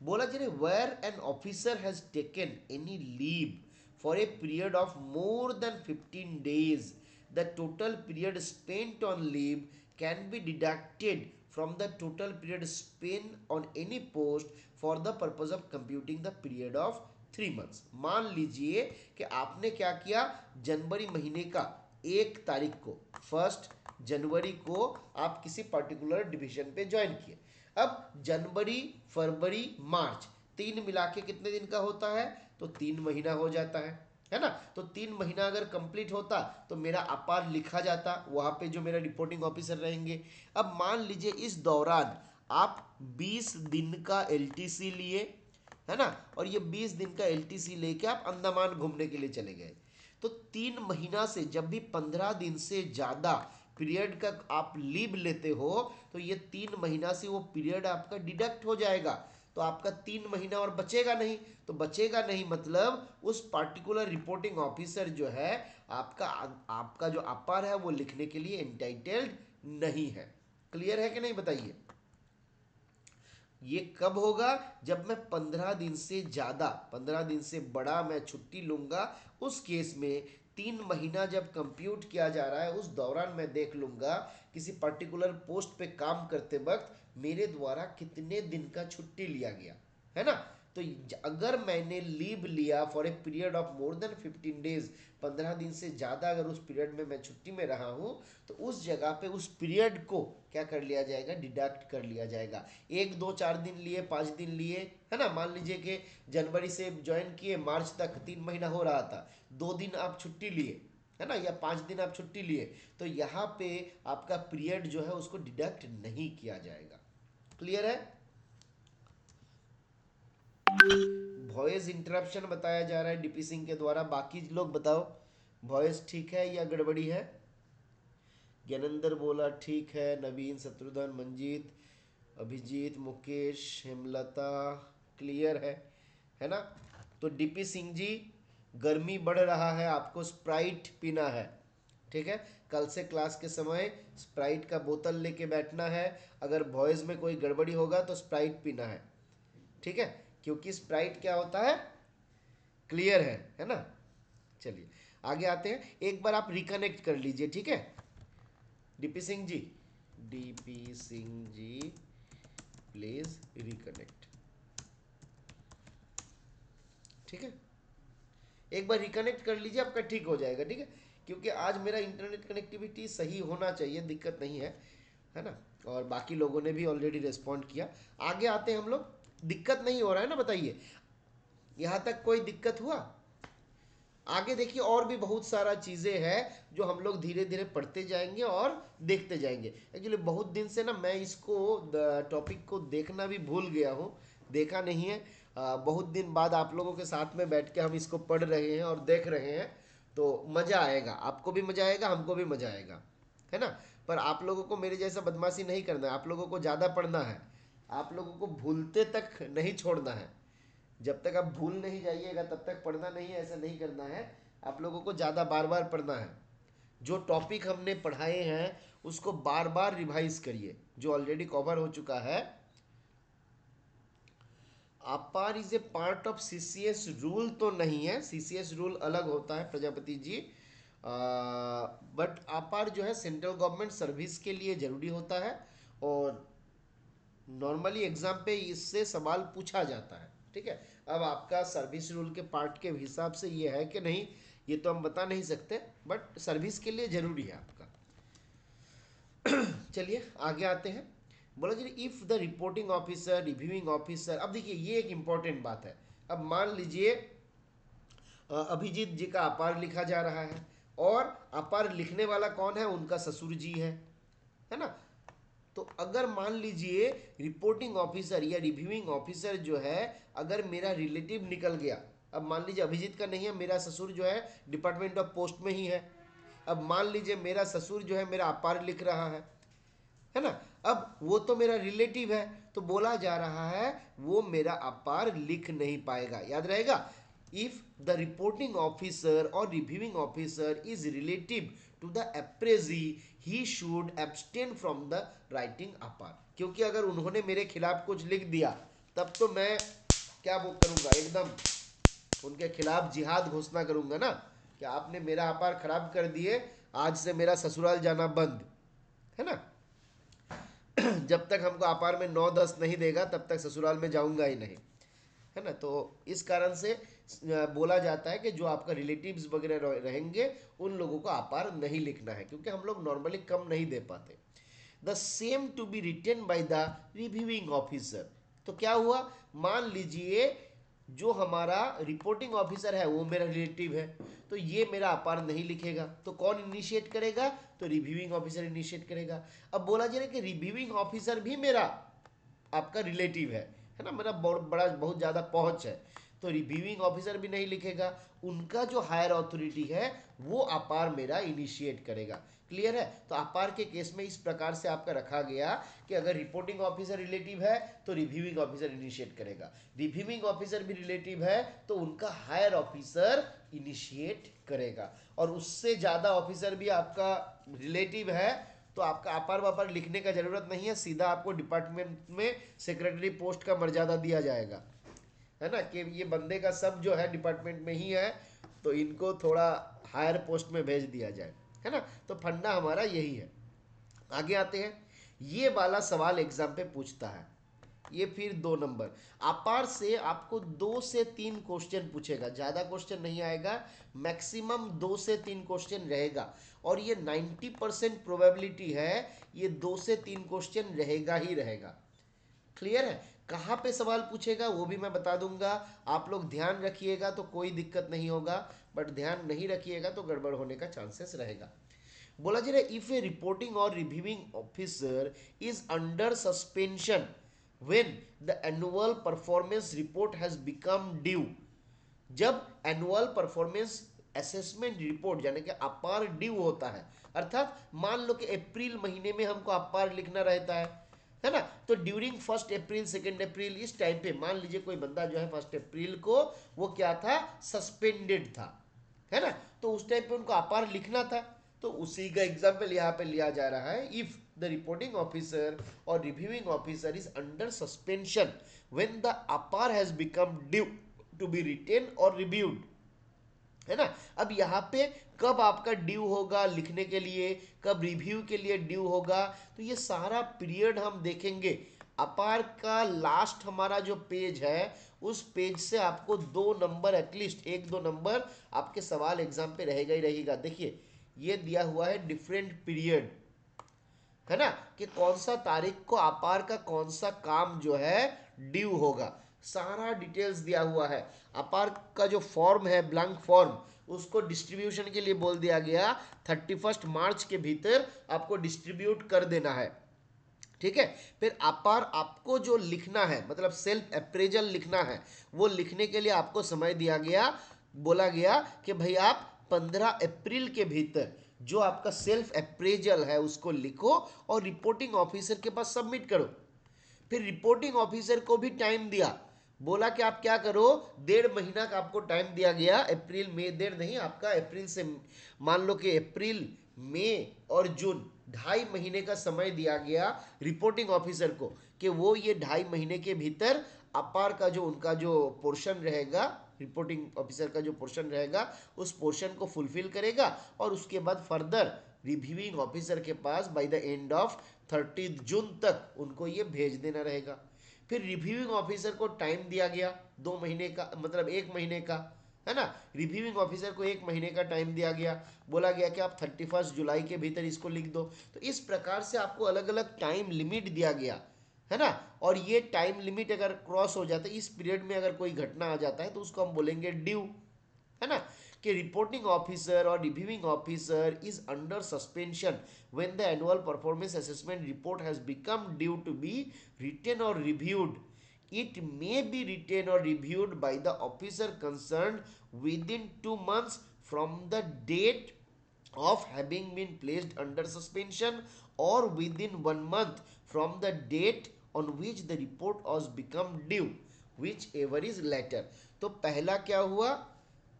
बोला जा रहा है where an officer has taken any leave for a period of more than 15 days, the total period spent on leave can be deducted from the total period spent on any post for the purpose of computing the period of 3 months। मान लीजिए कि आपने क्या किया, जनवरी महीने का 1 तारीख को, 1 जनवरी को आप किसी पर्टिकुलर डिवीजन पे ज्वाइन किए। अब जनवरी, फरवरी, मार्च, 3 मिला के कितने दिन का होता है, तो 3 महीना हो जाता है ना। तो 3 महीना अगर कंप्लीट होता तो मेरा अपार लिखा जाता, वहां पे जो मेरा रिपोर्टिंग ऑफिसर रहेंगे। अब मान लीजिए इस दौरान आप 20 दिन का एलटीसी लिए, है ना, और ये 20 दिन का एलटीसी लेके आप अंडमान घूमने के लिए चले गए, तो 3 महीना से जब भी 15 दिन से ज़्यादा पीरियड का आप लीव लेते हो, तो ये 3 महीना से वो पीरियड आपका डिडक्ट हो जाएगा, तो आपका 3 महीना और बचेगा नहीं। तो बचेगा नहीं मतलब उस पार्टिकुलर रिपोर्टिंग ऑफिसर जो है आपका आपका जो अपार है वो लिखने के लिए एंटाइटल्ड नहीं है। क्लियर है कि नहीं बताइए। ये कब होगा, जब मैं 15 दिन से ज़्यादा, 15 दिन से बड़ा मैं छुट्टी लूँगा, उस केस में 3 महीना जब कंप्यूट किया जा रहा है उस दौरान मैं देख लूँगा किसी पर्टिकुलर पोस्ट पे काम करते वक्त मेरे द्वारा कितने दिन का छुट्टी लिया गया, है ना। तो अगर मैंने लीव लिया for a period of more than 15 days, 15 दिन से ज़्यादा अगर उस पीरियड में मैं छुट्टी में रहा हूँ, तो उस जगह पे उस पीरियड को क्या कर लिया जाएगा, डिडक्ट कर लिया जाएगा। 1 2 4 दिन लिए, 5 दिन लिए, है ना, मान लीजिए कि जनवरी से ज्वाइन किए, मार्च तक 3 महीना हो रहा था, 2 दिन आप छुट्टी लिए, है ना, या 5 दिन आप छुट्टी लिए, तो यहाँ पे आपका पीरियड जो है उसको डिडक्ट नहीं किया जाएगा। क्लियर है। वॉइस इंटरप्शन बताया जा रहा है डीपी सिंह के द्वारा, बाकी लोग बताओ वॉइस ठीक है या गड़बड़ी है। ज्ञानेंद्र बोला ठीक है, नवीन, शत्रुघ्न, मंजीत, अभिजीत, मुकेश, हेमलता क्लियर है ना। तो डीपी सिंह जी, गर्मी बढ़ रहा है, आपको स्प्राइट पीना है, ठीक है। कल से क्लास के समय स्प्राइट का बोतल लेके बैठना है, अगर वॉइस में कोई गड़बड़ी होगा तो स्प्राइट पीना है, ठीक है, क्योंकि स्प्राइट क्या होता है, क्लियर है ना। चलिए आगे आते हैं, एक बार आप रिकनेक्ट कर लीजिए, ठीक है DP Singh ji, DP Singh ji please reconnect, ठीक है, एक बार रिकनेक्ट कर लीजिए, आपका ठीक हो जाएगा, ठीक है, क्योंकि आज मेरा इंटरनेट कनेक्टिविटी सही होना चाहिए, दिक्कत नहीं है ना। और बाकी लोगों ने भी ऑलरेडी रिस्पॉन्ड किया। आगे आते हैं हम लोग, दिक्कत नहीं हो रहा है ना, बताइए यहाँ तक कोई दिक्कत हुआ। आगे देखिए और भी बहुत सारा चीज़ें हैं जो हम लोग धीरे धीरे पढ़ते जाएंगे और देखते जाएंगे। एक्चुअली बहुत दिन से ना मैं इसको टॉपिक को देखना भी भूल गया हूँ, देखा नहीं है। बहुत दिन बाद आप लोगों के साथ में बैठ के हम इसको पढ़ रहे हैं और देख रहे हैं, तो मज़ा आएगा, आपको भी मज़ा आएगा, हमको भी मज़ा आएगा, है ना। पर आप लोगों को मेरे जैसा बदमाशी नहीं करना है, आप लोगों को ज़्यादा पढ़ना है, आप लोगों को भूलते तक नहीं छोड़ना है। जब तक आप भूल नहीं जाइएगा तब तक पढ़ना नहीं है, ऐसा नहीं करना है, आप लोगों को ज़्यादा बार बार पढ़ना है। जो टॉपिक हमने पढ़ाए हैं उसको बार बार रिवाइज करिए, जो ऑलरेडी कवर हो चुका है। अपार is a part of CCS rule तो नहीं है, सीसीएस रूल अलग होता है प्रजापति जी, बट अपार जो है सेंट्रल गवर्नमेंट सर्विस के लिए ज़रूरी होता है, और नॉर्मली एग्जाम पे इससे सवाल पूछा जाता है, ठीक है। अब आपका सर्विस रूल के पार्ट के हिसाब से ये है कि नहीं ये तो हम बता नहीं सकते, बट सर्विस के लिए जरूरी है आपका। चलिए आगे आते हैं। बोला जी if the reporting officer, reviewing officer, अब देखिए ये एक इंपॉर्टेंट बात है। अब मान लीजिए अभिजीत जी का अपार लिखा जा रहा है, और अपार लिखने वाला कौन है, उनका ससुर जी है ना। तो अगर मान लीजिए रिपोर्टिंग ऑफिसर या रिव्यूइंग ऑफिसर जो है अगर मेरा रिलेटिव निकल गया, अब मान लीजिए अभिजीत का नहीं है, मेरा ससुर जो है डिपार्टमेंट ऑफ पोस्ट में ही है। अब मान लीजिए मेरा ससुर जो है मेरा अपार लिख रहा है ना। अब वो तो मेरा रिलेटिव है, तो बोला जा रहा है वो मेरा अपार लिख नहीं पाएगा। याद रहेगा, if the reporting officer or reviewing officer is relative to the appraisee he should abstain from the writing APAR. क्योंकि अगर उन्होंने मेरे खिलाफ कुछ लिख दिया तब तो मैं क्या वो करूंगा, एकदम उनके खिलाफ जिहाद घोषणा करूंगा ना, कि आपने मेरा अपार खराब कर दिए, आज से मेरा ससुराल जाना बंद, है ना। जब तक हमको अपार में 9-10 नहीं देगा तब तक ससुराल में जाऊंगा ही नहीं, है ना। तो इस कारण से बोला जाता है कि जो आपका रिलेटिव्स वगैरह रहेंगे उन लोगों को अपार नहीं लिखना है, क्योंकि हम लोग नॉर्मली कम नहीं दे पाते। The same to be written by the reviewing officer. तो क्या हुआ, मान लीजिए जो हमारा रिपोर्टिंग ऑफिसर है वो मेरा रिलेटिव है, तो ये मेरा अपार नहीं लिखेगा, तो कौन इनिशिएट करेगा, तो रिव्यूइंग ऑफिसर इनिशिएट करेगा। अब बोला जा रहा है कि रिव्यूइंग ऑफिसर भी मेरा आपका रिलेटिव है ना, मेरा बहुत ज़्यादा पहुंच है, तो रिव्यूइंग ऑफिसर भी नहीं लिखेगा, उनका जो हायर अथॉरिटी है वो अपार मेरा इनिशिएट करेगा। क्लियर है। तो अपार के केस में इस प्रकार से आपका रखा गया कि अगर रिपोर्टिंग ऑफिसर रिलेटिव है तो रिव्यूइंग ऑफिसर इनिशिएट करेगा, रिव्यूइंग ऑफिसर भी रिलेटिव है तो उनका हायर ऑफिसर इनिशिएट करेगा, और उससे ज़्यादा ऑफिसर भी आपका रिलेटिव है तो आपका अपार वापार लिखने का जरूरत नहीं है, सीधा आपको डिपार्टमेंट में सेक्रेटरी पोस्ट का मर्यादा दिया जाएगा, है ना, कि ये बंदे का सब जो है डिपार्टमेंट में ही है तो इनको थोड़ा हायर पोस्ट में भेज दिया जाए, है ना। तो फंडा हमारा यही है। आगे आते हैं, ये वाला सवाल एग्जाम पे पूछता है, ये फिर 2 नंबर। अपार से आपको 2 से 3 क्वेश्चन पूछेगा, ज़्यादा क्वेश्चन नहीं आएगा, मैक्सिमम 2 से 3 क्वेश्चन रहेगा, और ये 90% प्रोबेबिलिटी है ये 2 से 3 क्वेश्चन रहेगा ही रहेगा। क्लियर है। कहाँ पे सवाल पूछेगा वो भी मैं बता दूंगा, आप लोग ध्यान रखिएगा तो कोई दिक्कत नहीं होगा, बट ध्यान नहीं रखिएगा तो गड़बड़ होने का चांसेस रहेगा। बोला जा रहा है इफ ए रिपोर्टिंग और reviewing officer is under suspension when the annual performance report has become due. जब एनुअल परफॉर्मेंस असेसमेंट रिपोर्ट यानी कि अपार ड्यू होता है, अर्थात मान लो कि अप्रैल महीने में हमको अपार लिखना रहता है ना, तो ड्यूरिंग 1 अप्रैल 2 अप्रैल इस टाइम पे मान लीजिए कोई बंदा जो है 1 अप्रैल को वो क्या था, सस्पेंडेड था, है ना, तो उस टाइम पे उनको अपार लिखना था, तो उसी का एग्जाम्पल यहाँ पे लिया जा रहा है। If the reporting officer or reviewing officer is under suspension when the APAR has become due to be written or reviewed, है ना। अब यहाँ पे कब आपका ड्यू होगा लिखने के लिए, कब रिव्यू के लिए ड्यू होगा, तो ये सारा पीरियड हम देखेंगे। अपार का लास्ट हमारा जो पेज है उस पेज से आपको 2 नंबर, एटलीस्ट 1-2 नंबर आपके सवाल एग्जाम पे रहेगा ही रहेगा। देखिए ये दिया हुआ है डिफरेंट पीरियड, है ना, कि कौन सा तारीख को अपार का कौन सा काम जो है ड्यू होगा, सारा डिटेल्स दिया हुआ है। अपार का जो फॉर्म है ब्लैंक फॉर्म उसको डिस्ट्रीब्यूशन के लिए बोल दिया गया 31 मार्च के भीतर आपको डिस्ट्रीब्यूट कर देना है, ठीक है। फिर अपार आपको जो लिखना है मतलब सेल्फ अप्रेजल लिखना है, वो लिखने के लिए आपको समय दिया गया, बोला गया कि भाई आप 15 अप्रैल के भीतर जो आपका सेल्फ अप्रेजल है उसको लिखो और रिपोर्टिंग ऑफिसर के पास सबमिट करो। फिर रिपोर्टिंग ऑफिसर को भी टाइम दिया, बोला कि आप क्या करो, 1.5 महीना का आपको टाइम दिया गया, अप्रैल मई, 1.5 नहीं, आपका अप्रैल से मान लो कि अप्रैल मई और जून 2.5 महीने का समय दिया गया रिपोर्टिंग ऑफिसर को, कि वो ये 2.5 महीने के भीतर अपार का जो उनका जो पोर्शन रहेगा, रिपोर्टिंग ऑफिसर का जो पोर्शन रहेगा उस पोर्शन को फुलफिल करेगा, और उसके बाद फर्दर रिव्यूइंग ऑफिसर के पास बाय द एंड ऑफ 30 जून तक उनको ये भेज देना रहेगा। फिर रिव्यूइंग ऑफिसर को टाइम दिया गया 2 महीने का, मतलब 1 महीने का, है ना। रिव्यूइंग ऑफिसर को 1 महीने का टाइम दिया गया, बोला गया कि आप 31 जुलाई के भीतर इसको लिख दो। तो इस प्रकार से आपको अलग अलग टाइम लिमिट दिया गया, है ना। और ये टाइम लिमिट अगर क्रॉस हो जाता है, इस पीरियड में अगर कोई घटना आ जाता है, तो उसको हम बोलेंगे ड्यू, है ना। कि reporting officer or reviewing officer is under suspension when the annual performance assessment report has become due to be written or reviewed. It may be written or reviewed by the officer concerned within 2 months from the date of having been placed under suspension, or within 1 month from the date on which the report was become due, whichever is later। तो पहला क्या हुआ,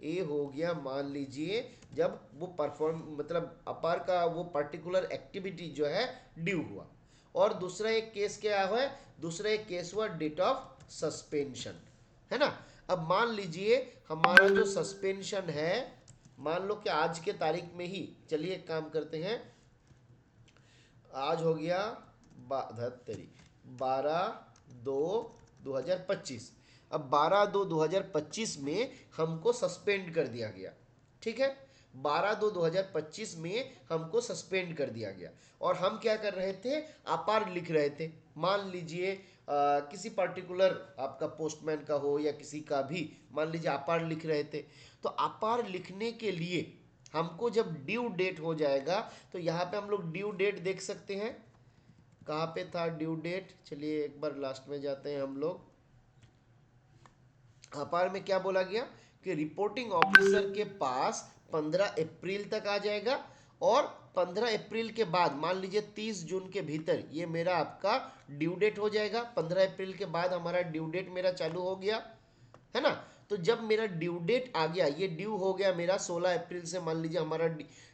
ये हो गया, मान लीजिए जब वो परफॉर्म मतलब अपार का वो पर्टिकुलर एक्टिविटी जो है ड्यू हुआ। और दूसरा एक केस क्या हुआ है, दूसरा एक केस हुआ डेट ऑफ सस्पेंशन, है ना। अब मान लीजिए हमारा जो सस्पेंशन है, मान लो कि आज के तारीख में ही, चलिए एक काम करते हैं, आज हो गया 12/2/2025। अब 12/2/2025 में हमको सस्पेंड कर दिया गया, ठीक है। 12/2/2025 में हमको सस्पेंड कर दिया गया, और हम क्या कर रहे थे, अपार लिख रहे थे। मान लीजिए किसी पर्टिकुलर आपका पोस्टमैन का हो या किसी का भी, मान लीजिए अपार लिख रहे थे। तो अपार लिखने के लिए हमको जब ड्यू डेट हो जाएगा, तो यहाँ पे हम लोग ड्यू डेट देख सकते हैं। कहाँ पे था ड्यू डेट, चलिए एक बार लास्ट में जाते हैं हम लोग। अपार में क्या बोला गया कि रिपोर्टिंग ऑफिसर के पास 15 अप्रैल तक आ जाएगा, और 15 अप्रैल के बाद मान लीजिए 30 जून के भीतर ये मेरा आपका ड्यू डेट हो जाएगा। 15 अप्रैल के बाद हमारा ड्यू डेट मेरा चालू हो गया, है ना। तो जब मेरा ड्यू डेट आ गया, ये ड्यू हो गया मेरा 16 अप्रैल से, मान लीजिए हमारा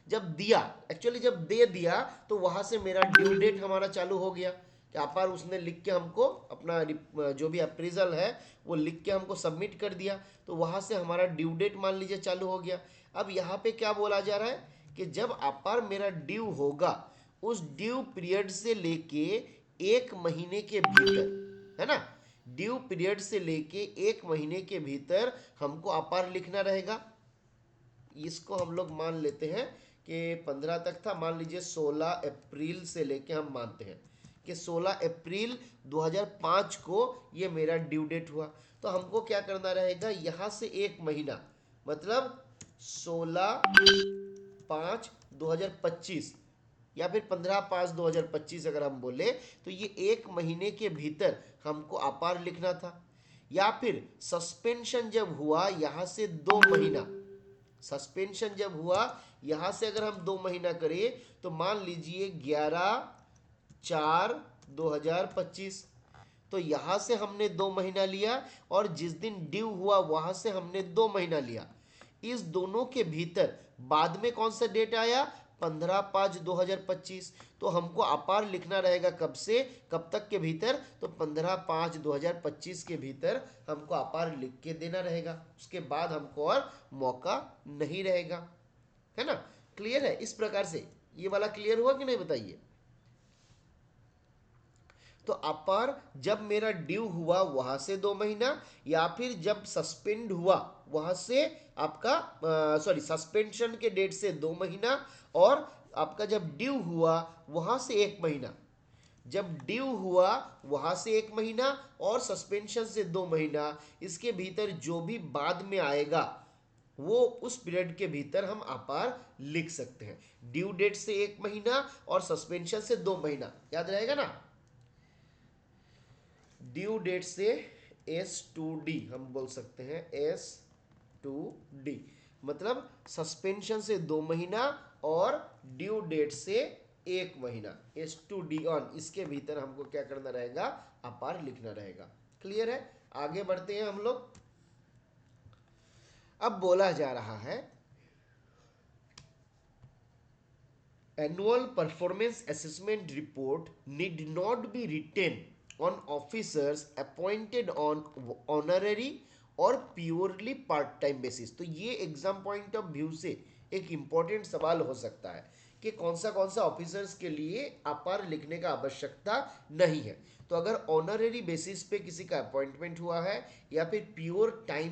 जब दिया, एक्चुअली जब दे दिया, तो वहां से मेरा ड्यू डेट हमारा चालू हो गया। क्या पर उसने लिख के हमको अपना जो भी अप्रेजल है वो लिख के हमको सबमिट कर दिया, तो वहां से हमारा ड्यू डेट मान लीजिए चालू हो गया। अब यहाँ पे क्या बोला जा रहा है कि जब अपार मेरा ड्यू होगा, उस ड्यू पीरियड से लेके 1 महीने के भीतर, है ना, ड्यू पीरियड से लेके 1 महीने के भीतर हमको अपार लिखना रहेगा। इसको हम लोग मान लेते हैं कि 15 तक था, मान लीजिए 16 अप्रैल से लेके हम मानते हैं कि 16 अप्रैल 2005 को ये मेरा ड्यू डेट हुआ। तो हमको क्या करना रहेगा, यहाँ से 1 महीना, मतलब 16/5/2025 या फिर 15/5/2025 अगर हम बोले, तो ये 1 महीने के भीतर हमको अपार लिखना था। या फिर सस्पेंशन जब हुआ यहाँ से 2 महीना, सस्पेंशन जब हुआ यहाँ से अगर हम 2 महीना करें, तो मान लीजिए 11/4/2025, तो यहाँ से हमने 2 महीना लिया, और जिस दिन ड्यू हुआ वहां से हमने 2 महीना लिया। इस दोनों के भीतर बाद में कौन सा डेट आया, 15/5/2025। तो हमको अपार लिखना रहेगा कब से कब तक के भीतर, तो 15/5/2025 के भीतर हमको अपार लिख के देना रहेगा। उसके बाद हमको और मौका नहीं रहेगा, है ना। क्लियर है, इस प्रकार से ये वाला क्लियर हुआ कि नहीं, बताइए। तो अपार जब मेरा ड्यू हुआ वहां से 2 महीना, या फिर जब सस्पेंड हुआ वहां से आपका सॉरी सस्पेंशन के डेट से 2 महीना, और आपका जब ड्यू हुआ वहां से 1 महीना, जब ड्यू हुआ वहां से 1 महीना और सस्पेंशन से 2 महीना, इसके भीतर जो भी बाद में आएगा वो उस पीरियड के भीतर हम अपार लिख सकते हैं। ड्यू डेट से 1 महीना और सस्पेंशन से 2 महीना, याद रहेगा ना। ड्यू डेट से S2D हम बोल सकते हैं, S2D मतलब सस्पेंशन से 2 महीना और ड्यू डेट से 1 महीना, S2D ऑन, इसके भीतर हमको क्या करना रहेगा, अपार लिखना रहेगा। क्लियर है, आगे बढ़ते हैं हम लोग। अब बोला जा रहा है annual performance assessment report need not be written on officers appointed on honorary और प्योरली पार्ट टाइम बेसिस। तो ये एग्जाम पॉइंट ऑफ व्यू से एक इंपॉर्टेंट सवाल हो सकता है कि कौन सा ऑफिसर्स के लिए अपार लिखने का आवश्यकता नहीं है। तो अगर ऑनररी बेसिस पे किसी का अपॉइंटमेंट हुआ है या फिर pure time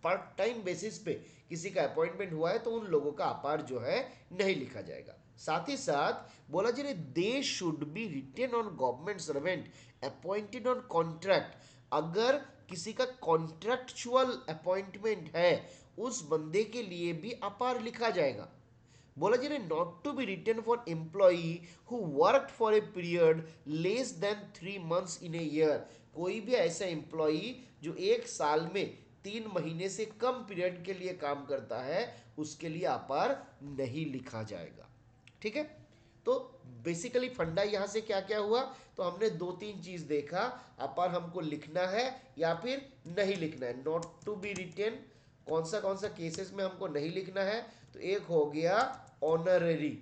part time basis पे किसी का अपॉइंटमेंट हुआ है तो उन लोगों का अपार जो है नहीं लिखा जाएगा। साथ ही साथ बोला जा रहा है they should be written on government servant appointed on contract. अगर किसी का कॉन्ट्रैक्चुअल अपॉइंटमेंट है उस बंदे के लिए भी अपार लिखा जाएगा। बोला जा रहा है not to be written for employee who work for a period less than 3 months in a year. कोई भी ऐसा एम्प्लॉई जो एक साल में 3 महीने से कम पीरियड के लिए काम करता है उसके लिए अपार नहीं लिखा जाएगा। ठीक है, तो बेसिकली फंडा यहां से क्या क्या हुआ, तो हमने दो तीन चीज देखा, अपार हमको लिखना है या फिर नहीं लिखना है। नॉट टू बी रिटेन कौन सा केसेस में हमको नहीं लिखना है, तो एक हो गया ऑनररी,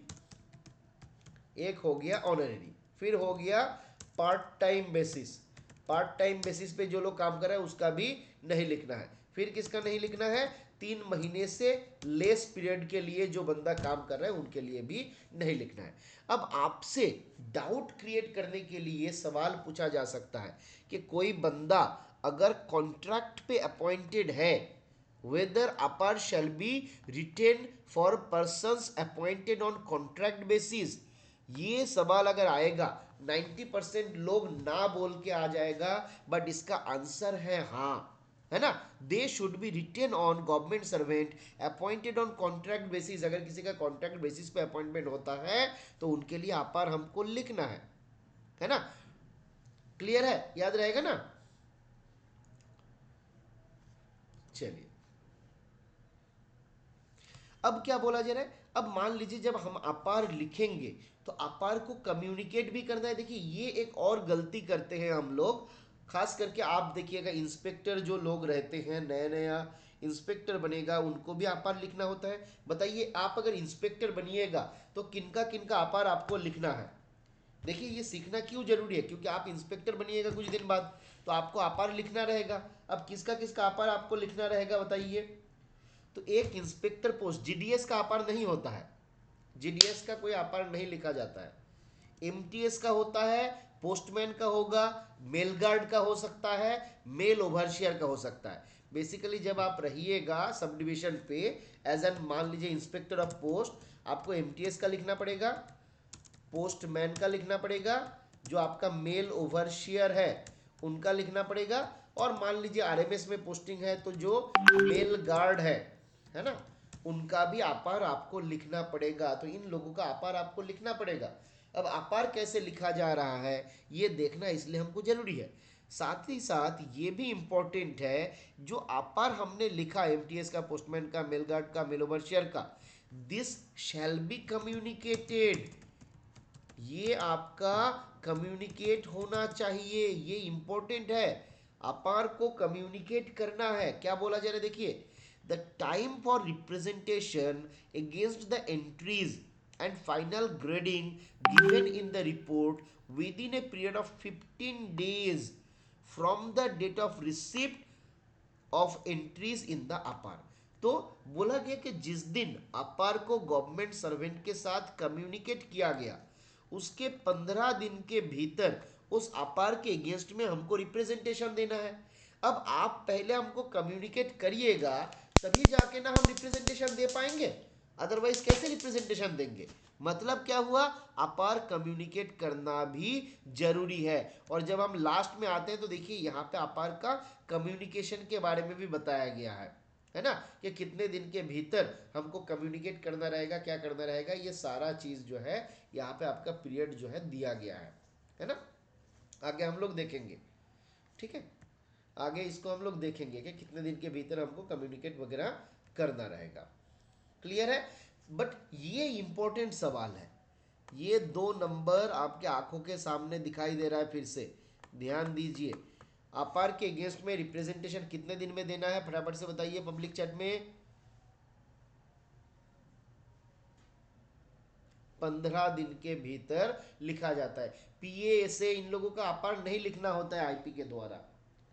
एक हो गया ऑनररी, फिर हो गया part time basis, part time basis पे जो लोग काम कर रहे हैं उसका भी नहीं लिखना है। फिर किसका नहीं लिखना है, 3 महीने से लेस पीरियड के लिए जो बंदा काम कर रहा है उनके लिए भी नहीं लिखना है। अब आपसे डाउट क्रिएट करने के लिए सवाल पूछा जा सकता है कि कोई बंदा अगर कॉन्ट्रैक्ट पे अपॉइंटेड है, whether apart shall be retained for persons appointed on contract basis। ये सवाल अगर आएगा 90% लोग ना बोल के आ जाएगा, बट इसका आंसर है हाँ, है ना। They should be written on government servant appointed on contract basis. अगर किसी का कॉन्ट्रैक्ट बेसिस पे अपॉइंटमेंट होता है तो उनके लिए अपार हमको लिखना है ना। क्लियर है, याद रहेगा ना। चलिए, अब क्या बोला जा रहा है, अब मान लीजिए जब हम अपार लिखेंगे तो अपार को कम्युनिकेट भी करना है। देखिए ये एक और गलती करते हैं हम लोग, खास करके आप देखिएगा इंस्पेक्टर जो लोग रहते हैं, नया नया इंस्पेक्टर बनेगा उनको भी अपार लिखना होता है। बताइए आप अगर इंस्पेक्टर बनिएगा तो किनका किनका अपार आपको लिखना है। देखिए ये सीखना क्यों जरूरी है, क्योंकि आप इंस्पेक्टर बनिएगा कुछ दिन बाद तो आपको अपार लिखना रहेगा। अब किसका किसका अपार आपको लिखना रहेगा बताइए। तो एक इंस्पेक्टर पोस्ट जीडीएस का अपार नहीं होता है, जीडीएस का कोई अपार नहीं लिखा जाता है। एमटीएस का होता है, पोस्टमैन का होगा, मेल गार्ड का हो सकता है, मेल ओवरशियर का हो सकता है। बेसिकली जब आप रहिएगा सब डिवीजन पे एज एन मान लीजिए इंस्पेक्टर ऑफ पोस्ट, आपको एमटीएस का लिखना पड़ेगा, पोस्टमैन का लिखना पड़ेगा, जो आपका मेल ओवरशियर है उनका लिखना पड़ेगा, और मान लीजिए आरएमएस में पोस्टिंग है तो जो मेल गार्ड है ना, उनका भी अपार आपको लिखना पड़ेगा। तो इन लोगों का अपार आपको लिखना पड़ेगा। अब अपार कैसे लिखा जा रहा है ये देखना इसलिए हमको जरूरी है। साथ ही साथ ये भी इंपॉर्टेंट है, जो अपार हमने लिखा एमटीएस का, पोस्टमैन का, मेल गार्ड का, मेल ओवरशियर का, दिस शैल बी कम्युनिकेटेड। ये आपका कम्युनिकेट होना चाहिए, ये इंपॉर्टेंट है। अपार को कम्युनिकेट करना है। क्या बोला जा रहा है देखिए, the time for representation against the entries and final grading given in the report within a period of 15 days from the date of receipt of entries in the APAR. तो बोला गया कि जिस दिन अपार को गवर्नमेंट सर्वेंट के साथ कम्युनिकेट किया गया उसके 15 दिन के भीतर उस अपार के अगेंस्ट में हमको रिप्रेजेंटेशन देना है। अब आप पहले हमको कम्युनिकेट करिएगा तभी जाके ना हम रिप्रेजेंटेशन दे पाएंगे, अदरवाइज कैसे रिप्रेजेंटेशन देंगे। मतलब क्या हुआ, अपार कम्युनिकेट करना भी जरूरी है। और जब हम लास्ट में आते हैं तो देखिए यहाँ पे अपार का कम्युनिकेशन के बारे में भी बताया गया है ना, कि कितने दिन के भीतर हमको कम्युनिकेट करना रहेगा, क्या करना रहेगा, ये सारा चीज जो है यहाँ पे आपका पीरियड जो है दिया गया है ना। आगे हम लोग देखेंगे, ठीक है, आगे इसको हम लोग देखेंगे कि कितने दिन के भीतर हमको कम्युनिकेट वगैरह करना रहेगा। क्लियर है, बट ये इंपॉर्टेंट सवाल है। ये 2 नंबर आपके आंखों के सामने दिखाई दे रहा है, फिर से ध्यान दीजिए। अपार के अगेंस्ट में रिप्रेजेंटेशन कितने दिन में देना है, फटाफट से बताइए पब्लिक चैट में। 15 दिन के भीतर लिखा जाता है। पीए से इन लोगों का अपार नहीं लिखना होता है आईपी के द्वारा,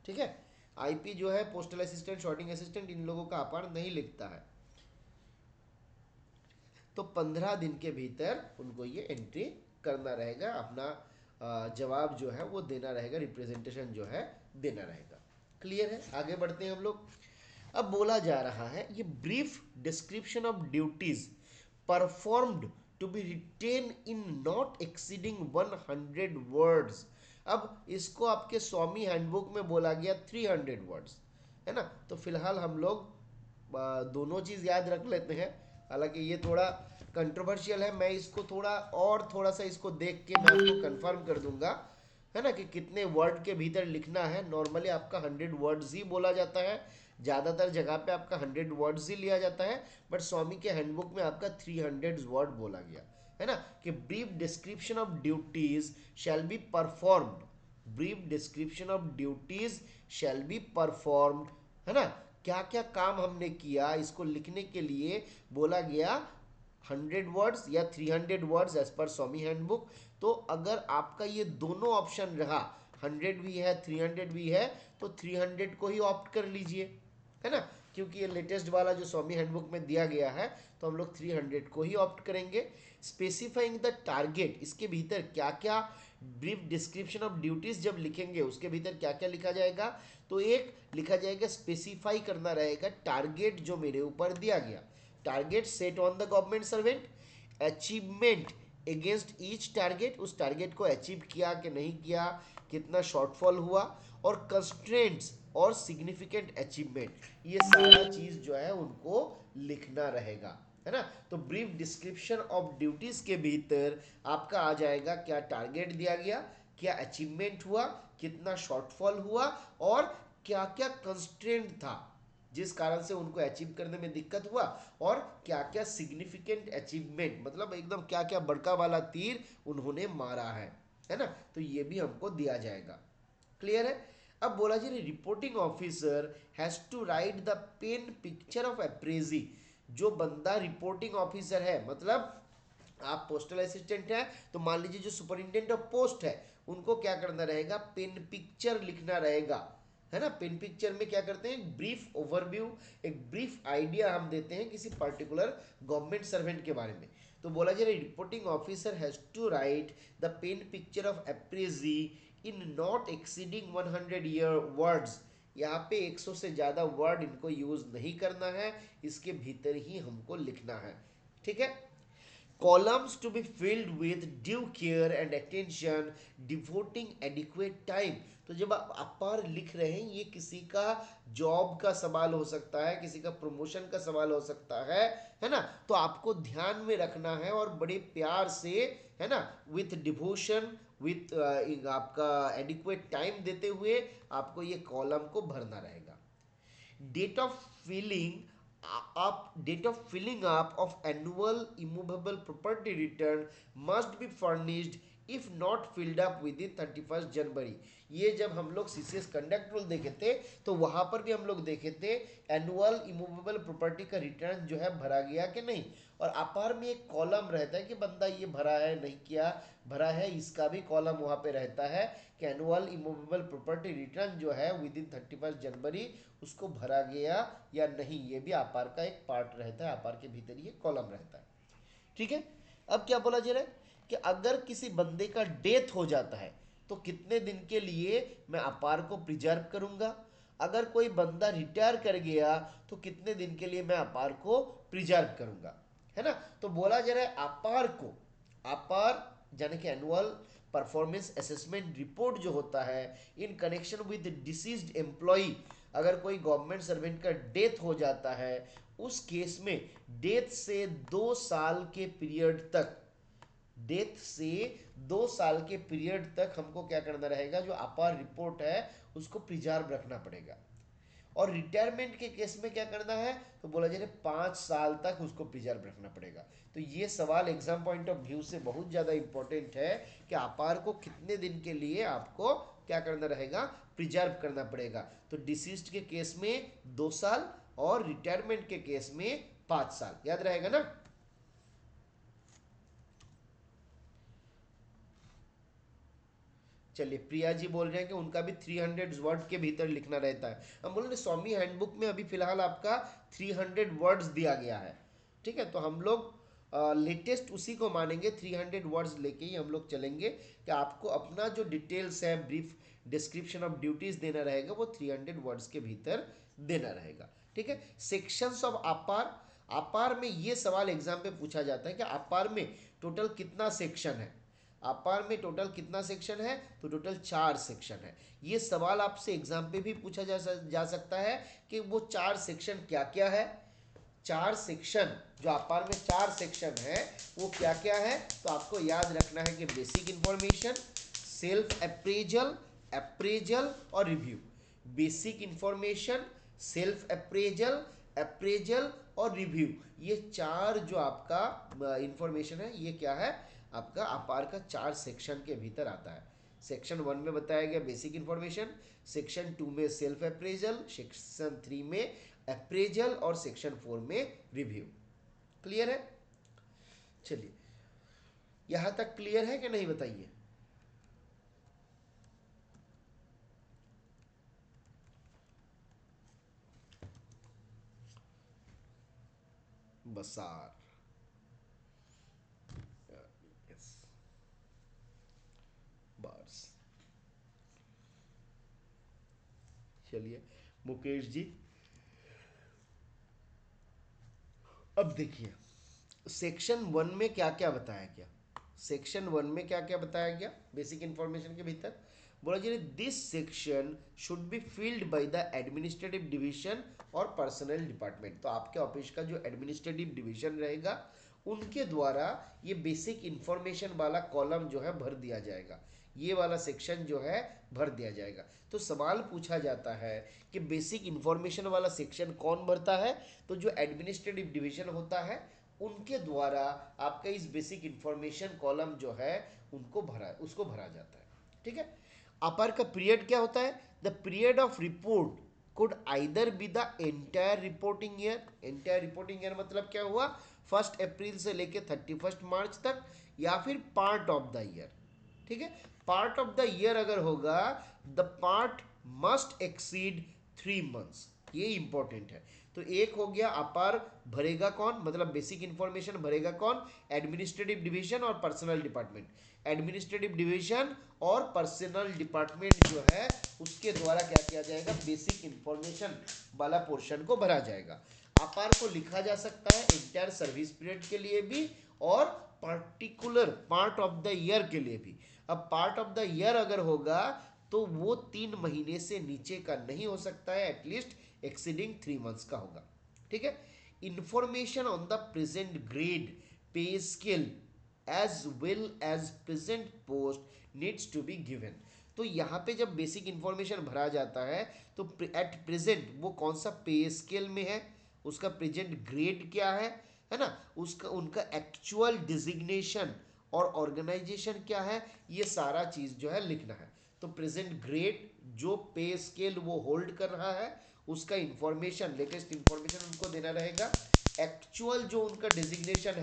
ठीक है। आईपी जो है पोस्टल असिस्टेंट, शॉर्टिंग असिस्टेंट, इन लोगों का अपार नहीं लिखता है। तो 15 दिन के भीतर उनको ये एंट्री करना रहेगा, अपना जवाब जो है वो देना रहेगा, रिप्रेजेंटेशन जो है देना रहेगा। क्लियर है? आगे बढ़ते हैं हम लोग। अब बोला जा रहा है ये brief description of duties performed to be written in not exceeding 100 words. अब इसको आपके स्वामी हैंडबुक में बोला गया 300 वर्ड्स, है ना। तो फिलहाल हम लोग दोनों चीज़ याद रख लेते हैं। हालांकि ये थोड़ा कंट्रोवर्शियल है, मैं इसको थोड़ा सा इसको देख के मैं आपको कंफर्म कर दूंगा, है ना, कि कितने वर्ड के भीतर लिखना है। नॉर्मली आपका 100 वर्ड्स ही बोला जाता है, ज़्यादातर जगह पे आपका 100 वर्ड्स ही लिया जाता है, बट स्वामी के हैंडबुक में आपका 300 वर्ड बोला गया है ना, कि brief description of duties shall be performed, brief description of duties shall be performed, है ना। क्या क्या काम हमने किया इसको लिखने के लिए बोला गया 100 वर्ड्स या 300 वर्ड्स एज पर स्वामी हैंडबुक। तो अगर आपका ये दोनों ऑप्शन रहा, 100 भी है 300 भी है, तो 300 को ही ऑप्ट कर लीजिए, है ना, क्योंकि ये लेटेस्ट वाला जो स्वामी हैंडबुक में दिया गया है, तो हम लोग 300 को ही ऑप्ट करेंगे। स्पेसिफाइंग द टारगेट, इसके भीतर क्या क्या ब्रीफ डिस्क्रिप्शन ऑफ ड्यूटीज जब लिखेंगे उसके भीतर क्या क्या लिखा जाएगा, तो एक लिखा जाएगा स्पेसिफाई करना रहेगा टारगेट जो मेरे ऊपर दिया गया, target set on the government servant, achievement against each target, उस टारगेट को अचीव किया कि नहीं किया, कितना शॉर्टफॉल हुआ, और कंस्ट्रेंट्स और सिग्निफिकेंट अचीवमेंट, ये सारा चीज जो है उनको लिखना रहेगा, है ना। तो ब्रीफ डिस्क्रिप्शन ऑफ ड्यूटीज के भीतर आपका आ जाएगा क्या टारगेट दिया गया, क्या अचीवमेंट हुआ, कितना शॉर्टफॉल हुआ, और क्या क्या कंस्ट्रेंट था जिस कारण से उनको अचीव करने में दिक्कत हुआ, और क्या क्या सिग्निफिकेंट अचीवमेंट, मतलब एकदम क्या क्या बड़का वाला तीर उन्होंने मारा है ना, तो ये भी हमको दिया जाएगा। क्लियर है? अब बोला जी reporting officer has to write the pen picture of appraisee. जो बंदा रिपोर्टिंग ऑफिसर है, मतलब आप पोस्टल असिस्टेंट है, तो मान लीजिए जो सुपरिटेंडेंट ऑफ पोस्ट है उनको क्या करना रहेगा, पेन पिक्चर लिखना रहेगा, है ना। पेन पिक्चर में क्या करते हैं, एक ब्रीफ ओवरव्यू, एक ब्रीफ आइडिया हम देते हैं किसी पर्टिकुलर गवर्नमेंट सर्वेंट के बारे में। तो बोला जा रहा है reporting officer has to write the pen picture of appraisee in not exceeding 100 year words. यहाँ पे 100 से ज़्यादा वर्ड इनको यूज नहीं करना है, इसके भीतर ही हमको लिखना है, ठीक है। columns to be filled with due care and attention, devoting adequate time। तो जब आप अपार लिख रहे हैं, ये किसी का जॉब का सवाल हो सकता है, किसी का प्रमोशन का सवाल हो सकता है ना, तो आपको ध्यान में रखना है और बड़े प्यार से, है ना, विथ डिवोशन, विथ आपका एडिक्वेट टाइम देते हुए आपको ये कॉलम को भरना रहेगा। Date of filling date of filling up of annual immovable property return must be furnished if not filled up within 31st जनवरी। ये जब हम लोग सीसीएस कंडक्ट रूल देखे थे तो वहां पर भी हम लोग देखे थे एनुअल इमूवेबल प्रॉपर्टी का रिटर्न जो है भरा गया कि नहीं, और अपार में एक कॉलम रहता है कि बंदा ये भरा है नहीं किया, भरा है, इसका भी कॉलम वहां पे रहता है कि एनुअल इमूवेबल प्रॉपर्टी रिटर्न जो है विद इन 31 जनवरी उसको भरा गया या नहीं, ये भी अपार का एक पार्ट रहता है, अपार के भीतर ये कॉलम रहता है, ठीक है। अब क्या बोला जा रहा है कि अगर किसी बंदे का डेथ हो जाता है तो कितने दिन के लिए मैं अपार को प्रिजर्व करूंगा, अगर कोई बंदा रिटायर कर गया तो कितने दिन के लिए मैं अपार को प्रिजर्व करूंगा, है ना। तो बोला जा रहा है अपार को, अपार यानी कि एनुअल परफॉर्मेंस असेसमेंट रिपोर्ट जो होता है in connection with deceased employee, अगर कोई गवर्नमेंट सर्वेंट का डेथ हो जाता है उस केस में डेथ से 2 साल के पीरियड तक, डेथ से 2 साल के पीरियड तक हमको क्या करना रहेगा, जो अपार रिपोर्ट है उसको प्रिजर्व रखना पड़ेगा। और रिटायरमेंट के केस में क्या करना है, तो बोला जाए 5 साल तक उसको प्रिजर्व रखना पड़ेगा। तो ये सवाल एग्जाम पॉइंट ऑफ व्यू से बहुत ज़्यादा इंपॉर्टेंट है कि अपार को कितने दिन के लिए आपको क्या करना रहेगा, प्रिजर्व करना पड़ेगा। तो डिसीज्ड के केस में 2 साल और रिटायरमेंट के केस में 5 साल, याद रहेगा ना। चलिए प्रिया जी बोल रहे हैं कि उनका भी 300 वर्ड के भीतर लिखना रहता है। हम बोल रहे स्वामी हैंडबुक में अभी फिलहाल आपका 300 वर्ड्स दिया गया है, ठीक है। तो हम लोग लेटेस्ट उसी को मानेंगे, 300 वर्ड्स लेके ही हम लोग चलेंगे कि आपको अपना जो डिटेल्स है, ब्रीफ डिस्क्रिप्शन ऑफ ड्यूटीज देना रहेगा वो 300 वर्ड्स के भीतर देना रहेगा। ठीक है। सेक्शंस ऑफ अपार, अपार में ये सवाल एग्जाम पे पूछा जाता है कि अपार में टोटल कितना सेक्शन है। अपार में टोटल कितना सेक्शन है, तो टोटल 4 सेक्शन है। ये सवाल आपसे एग्जाम पे भी पूछा जा सकता है कि वो 4 सेक्शन क्या क्या है। 4 सेक्शन, जो अपार में 4 सेक्शन है वो क्या क्या है, तो आपको याद रखना है कि basic information, self appraisal, appraisal और review. Basic information, self appraisal, appraisal और रिव्यू, ये 4 जो आपका इंफॉर्मेशन है ये क्या है, आपका अपार का 4 सेक्शन के भीतर आता है। सेक्शन 1 में बताया गया बेसिक इंफॉर्मेशन, सेक्शन 2 में सेल्फ अप्रेजल, सेक्शन 3 में अप्रेजल और सेक्शन 4 में रिव्यू। क्लियर है? चलिए, यहां तक क्लियर है कि नहीं बताइए। बसार, यस, बार्स। चलिए मुकेश जी, अब देखिए सेक्शन 1 में क्या क्या बताया गया। सेक्शन 1 में क्या क्या बताया गया बेसिक इंफॉर्मेशन के भीतर, बोला जी this section should be filled by the administrative division or personnel department. तो आपके ऑफिस का जो एडमिनिस्ट्रेटिव डिवीजन रहेगा उनके द्वारा ये बेसिक इंफॉर्मेशन वाला कॉलम जो है भर दिया जाएगा, ये वाला सेक्शन जो है भर दिया जाएगा। तो सवाल पूछा जाता है कि बेसिक इंफॉर्मेशन वाला सेक्शन कौन भरता है, तो जो एडमिनिस्ट्रेटिव डिवीजन होता है उनके द्वारा आपका इस बेसिक इंफॉर्मेशन कॉलम जो है उसको भरा जाता है। ठीक है। अपर का पीरियड क्या होता है, the period of report could either be the entire reporting year. Entire reporting year मतलब क्या हुआ, 1 अप्रैल से लेके 31 मार्च तक, या फिर पार्ट ऑफ द ईयर। ठीक है। पार्ट ऑफ द ईयर अगर होगा, the part must exceed 3 months, ये इंपॉर्टेंट है। तो एक हो गया अपार भरेगा कौन, मतलब बेसिक इंफॉर्मेशन भरेगा कौन, administrative division or personnel department. Administrative division or personnel department जो है उसके द्वारा क्या किया जाएगा, बेसिक इंफॉर्मेशन वाला पोर्शन को भरा जाएगा। अपार को लिखा जा सकता है इंटायर सर्विस पीरियड के लिए भी और particular part of the year के लिए भी। अब पार्ट ऑफ द ईयर अगर होगा तो वो 3 महीने से नीचे का नहीं हो सकता है, एटलीस्ट एक्सीडिंग 3 मंथ्स का होगा। ठीक है। Information on the present grade, pay scale as well as present post needs to be given. तो यहाँ पे जब बेसिक इंफॉर्मेशन भरा जाता है तो एट प्रेजेंट वो कौन सा पे स्केल में है, उसका प्रेजेंट ग्रेड क्या है ना, उसका उनका एक्चुअल डिजिग्नेशन और ऑर्गेनाइजेशन क्या है, ये सारा चीज़ जो है लिखना है। तो प्रेजेंट ग्रेड जो पे स्केल वो होल्ड कर रहा है उसका इंफॉर्मेशन, लेटेस्ट इंफॉर्मेशन उनको देना रहेगा। एक्चुअल जो उनका डिजिग्नेशन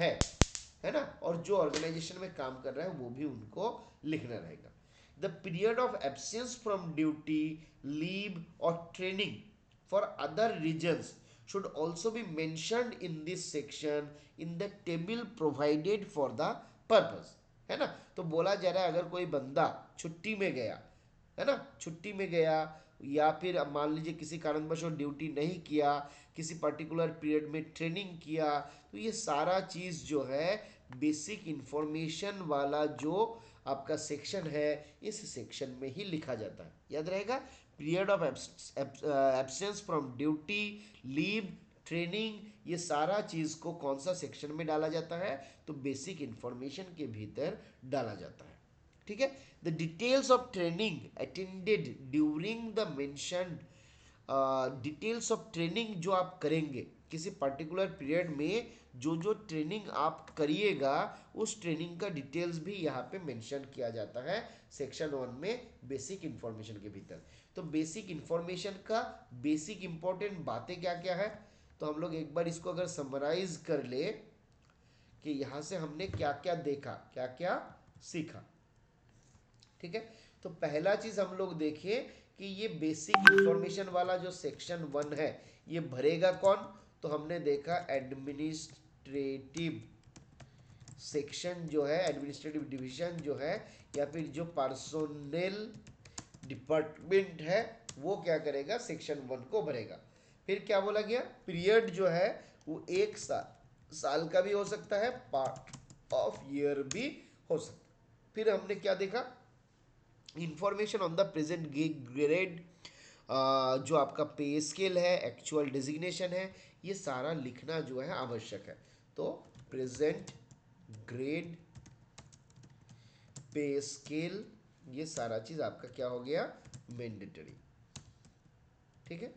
है ना, और जो ऑर्गेनाइजेशन में काम कर रहा है वो भी उनको लिखना रहेगा। The period of absence from duty, leave or training for other reasons should also be mentioned in this section in the table provided for the purpose। है ना। तो बोला जा रहा है अगर कोई बंदा छुट्टी में गया, है ना, छुट्टी में गया या फिर अब मान लीजिए किसी कारणवश वो ड्यूटी नहीं किया, किसी पर्टिकुलर पीरियड में ट्रेनिंग किया, तो ये सारा चीज़ जो है बेसिक इंफॉर्मेशन वाला जो आपका सेक्शन है इस सेक्शन में ही लिखा जाता है। याद रहेगा, period of absence from duty, leave, training, ये सारा चीज़ को कौन सा सेक्शन में डाला जाता है, तो बेसिक इंफॉर्मेशन के भीतर डाला जाता है। ठीक है। The details of training attended during the mentioned, details of training जो आप करेंगे किसी पर्टिकुलर पीरियड में, जो जो ट्रेनिंग आप करिएगा उस ट्रेनिंग का डिटेल्स भी यहाँ पे मेंशन किया जाता है सेक्शन 1 में बेसिक इंफॉर्मेशन के भीतर। तो बेसिक इंफॉर्मेशन का बेसिक इंपॉर्टेंट बातें क्या क्या है, तो हम लोग एक बार इसको अगर समराइज कर ले कि यहाँ से हमने क्या क्या देखा, क्या क्या सीखा। ठीक है। तो पहला चीज हम लोग देखें कि ये बेसिक इंफॉर्मेशन वाला जो सेक्शन 1 है ये भरेगा कौन, तो हमने देखा एडमिनिस्ट्रेटिव सेक्शन जो है, एडमिनिस्ट्रेटिव डिवीजन जो है, या फिर जो पर्सोनेल डिपार्टमेंट है, वो क्या करेगा, सेक्शन 1 को भरेगा। फिर क्या बोला गया, पीरियड जो है वो 1 साल का भी हो सकता है, पार्ट ऑफ ईयर भी हो सकता है। फिर हमने क्या देखा, information on the present grade, जो आपका पे स्केल है, एक्चुअल डिजिग्नेशन है, ये सारा लिखना जो है आवश्यक है। तो प्रेजेंट ग्रेड, पे स्केल, ये सारा चीज आपका क्या हो गया, मैंडेटरी। ठीक है।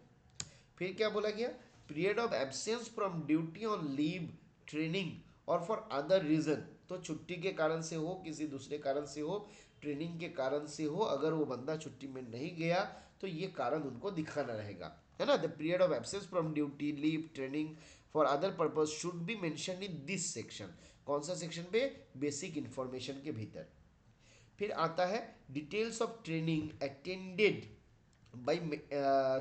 फिर क्या बोला गया, period of absence from duty on leave, training और फॉर अदर रीजन, तो छुट्टी के कारण से हो, किसी दूसरे कारण से हो, ट्रेनिंग के कारण से हो, अगर वो बंदा छुट्टी में नहीं गया तो ये कारण उनको दिखाना रहेगा, है ना। The period of absence from duty, leave, training for other purpose should be mention in this section. कौन सा सेक्शन पे, बेसिक इंफॉर्मेशन के भीतर। फिर आता है details of training attended by,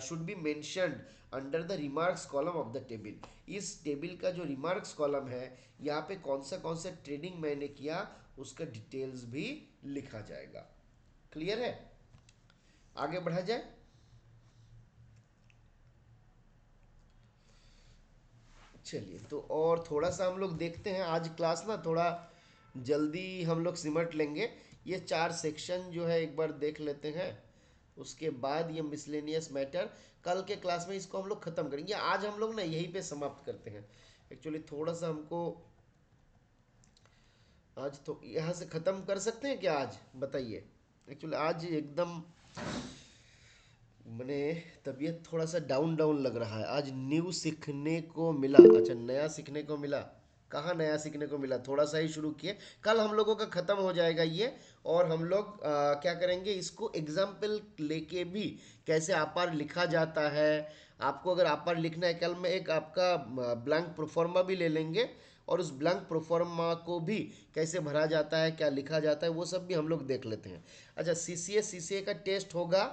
should be mentioned under the remarks column of the table. इस table का जो रिमार्क्स कॉलम है, यहाँ पे कौन सा ट्रेनिंग मैंने किया उसका डिटेल्स भी लिखा जाएगा। क्लियर है, आगे बढ़ा जाए। चलिए, तो और थोड़ा सा हम लोग देखते हैं, आज क्लास ना थोड़ा जल्दी हम लोग सिमट लेंगे। ये 4 सेक्शन जो है एक बार देख लेते हैं, उसके बाद ये मिसलेनियस मैटर, कल के क्लास में इसको हम लोग ख़त्म करेंगे। आज हम लोग ना यहीं पे समाप्त करते हैं। एक्चुअली थोड़ा सा हमको आज तो यहाँ से ख़त्म कर सकते हैं क्या आज, बताइए। एक्चुअली आज एकदम मैंने तबीयत थोड़ा सा डाउन डाउन लग रहा है। आज न्यू सीखने को मिला, अच्छा नया सीखने को मिला, कहाँ नया सीखने को मिला, थोड़ा सा ही शुरू किए। कल हम लोगों का ख़त्म हो जाएगा ये, और हम लोग क्या करेंगे, इसको एग्जाम्पल लेके भी कैसे आपार लिखा जाता है। आपको अगर आपार लिखना है, कल में एक आपका ब्लैंक प्रोफॉर्मा भी ले लेंगे, और उस ब्लैंक प्रोफॉर्मा को भी कैसे भरा जाता है, क्या लिखा जाता है, वो सब भी हम लोग देख लेते हैं। अच्छा, सीसीए का टेस्ट होगा,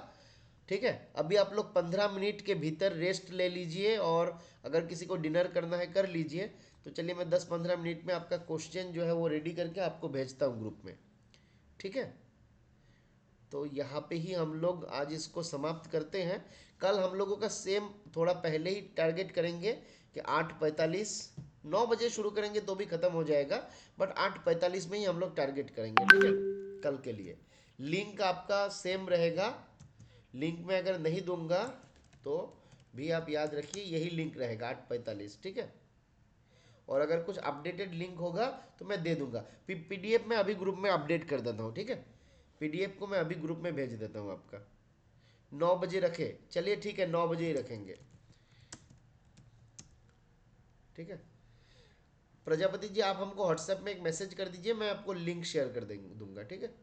ठीक है। अभी आप लोग 15 मिनट के भीतर रेस्ट ले लीजिए, और अगर किसी को डिनर करना है कर लीजिए। तो चलिए, मैं 10-15 मिनट में आपका क्वेश्चन जो है वो रेडी करके आपको भेजता हूँ ग्रुप में, ठीक है। तो यहाँ पे ही हम लोग आज इसको समाप्त करते हैं। कल हम लोगों का सेम थोड़ा पहले ही टारगेट करेंगे कि 8:45, 9 बजे शुरू करेंगे तो भी ख़त्म हो जाएगा, बट 8:45 में ही हम लोग टारगेट करेंगे, ठीक है, कल के लिए। लिंक आपका सेम रहेगा, लिंक में अगर नहीं दूंगा तो भी आप याद रखिए यही लिंक रहेगा 8:45, ठीक है। और अगर कुछ अपडेटेड लिंक होगा तो मैं दे दूंगा। पीडीएफ में अभी ग्रुप में अपडेट कर देता हूँ, ठीक है। पीडीएफ को मैं अभी ग्रुप में भेज देता हूँ आपका। 9 बजे रखे, चलिए ठीक है, 9 बजे ही रखेंगे, ठीक है। प्रजापति जी, आप हमको व्हाट्सएप में एक मैसेज कर दीजिए, मैं आपको लिंक शेयर कर दूंगा, ठीक है।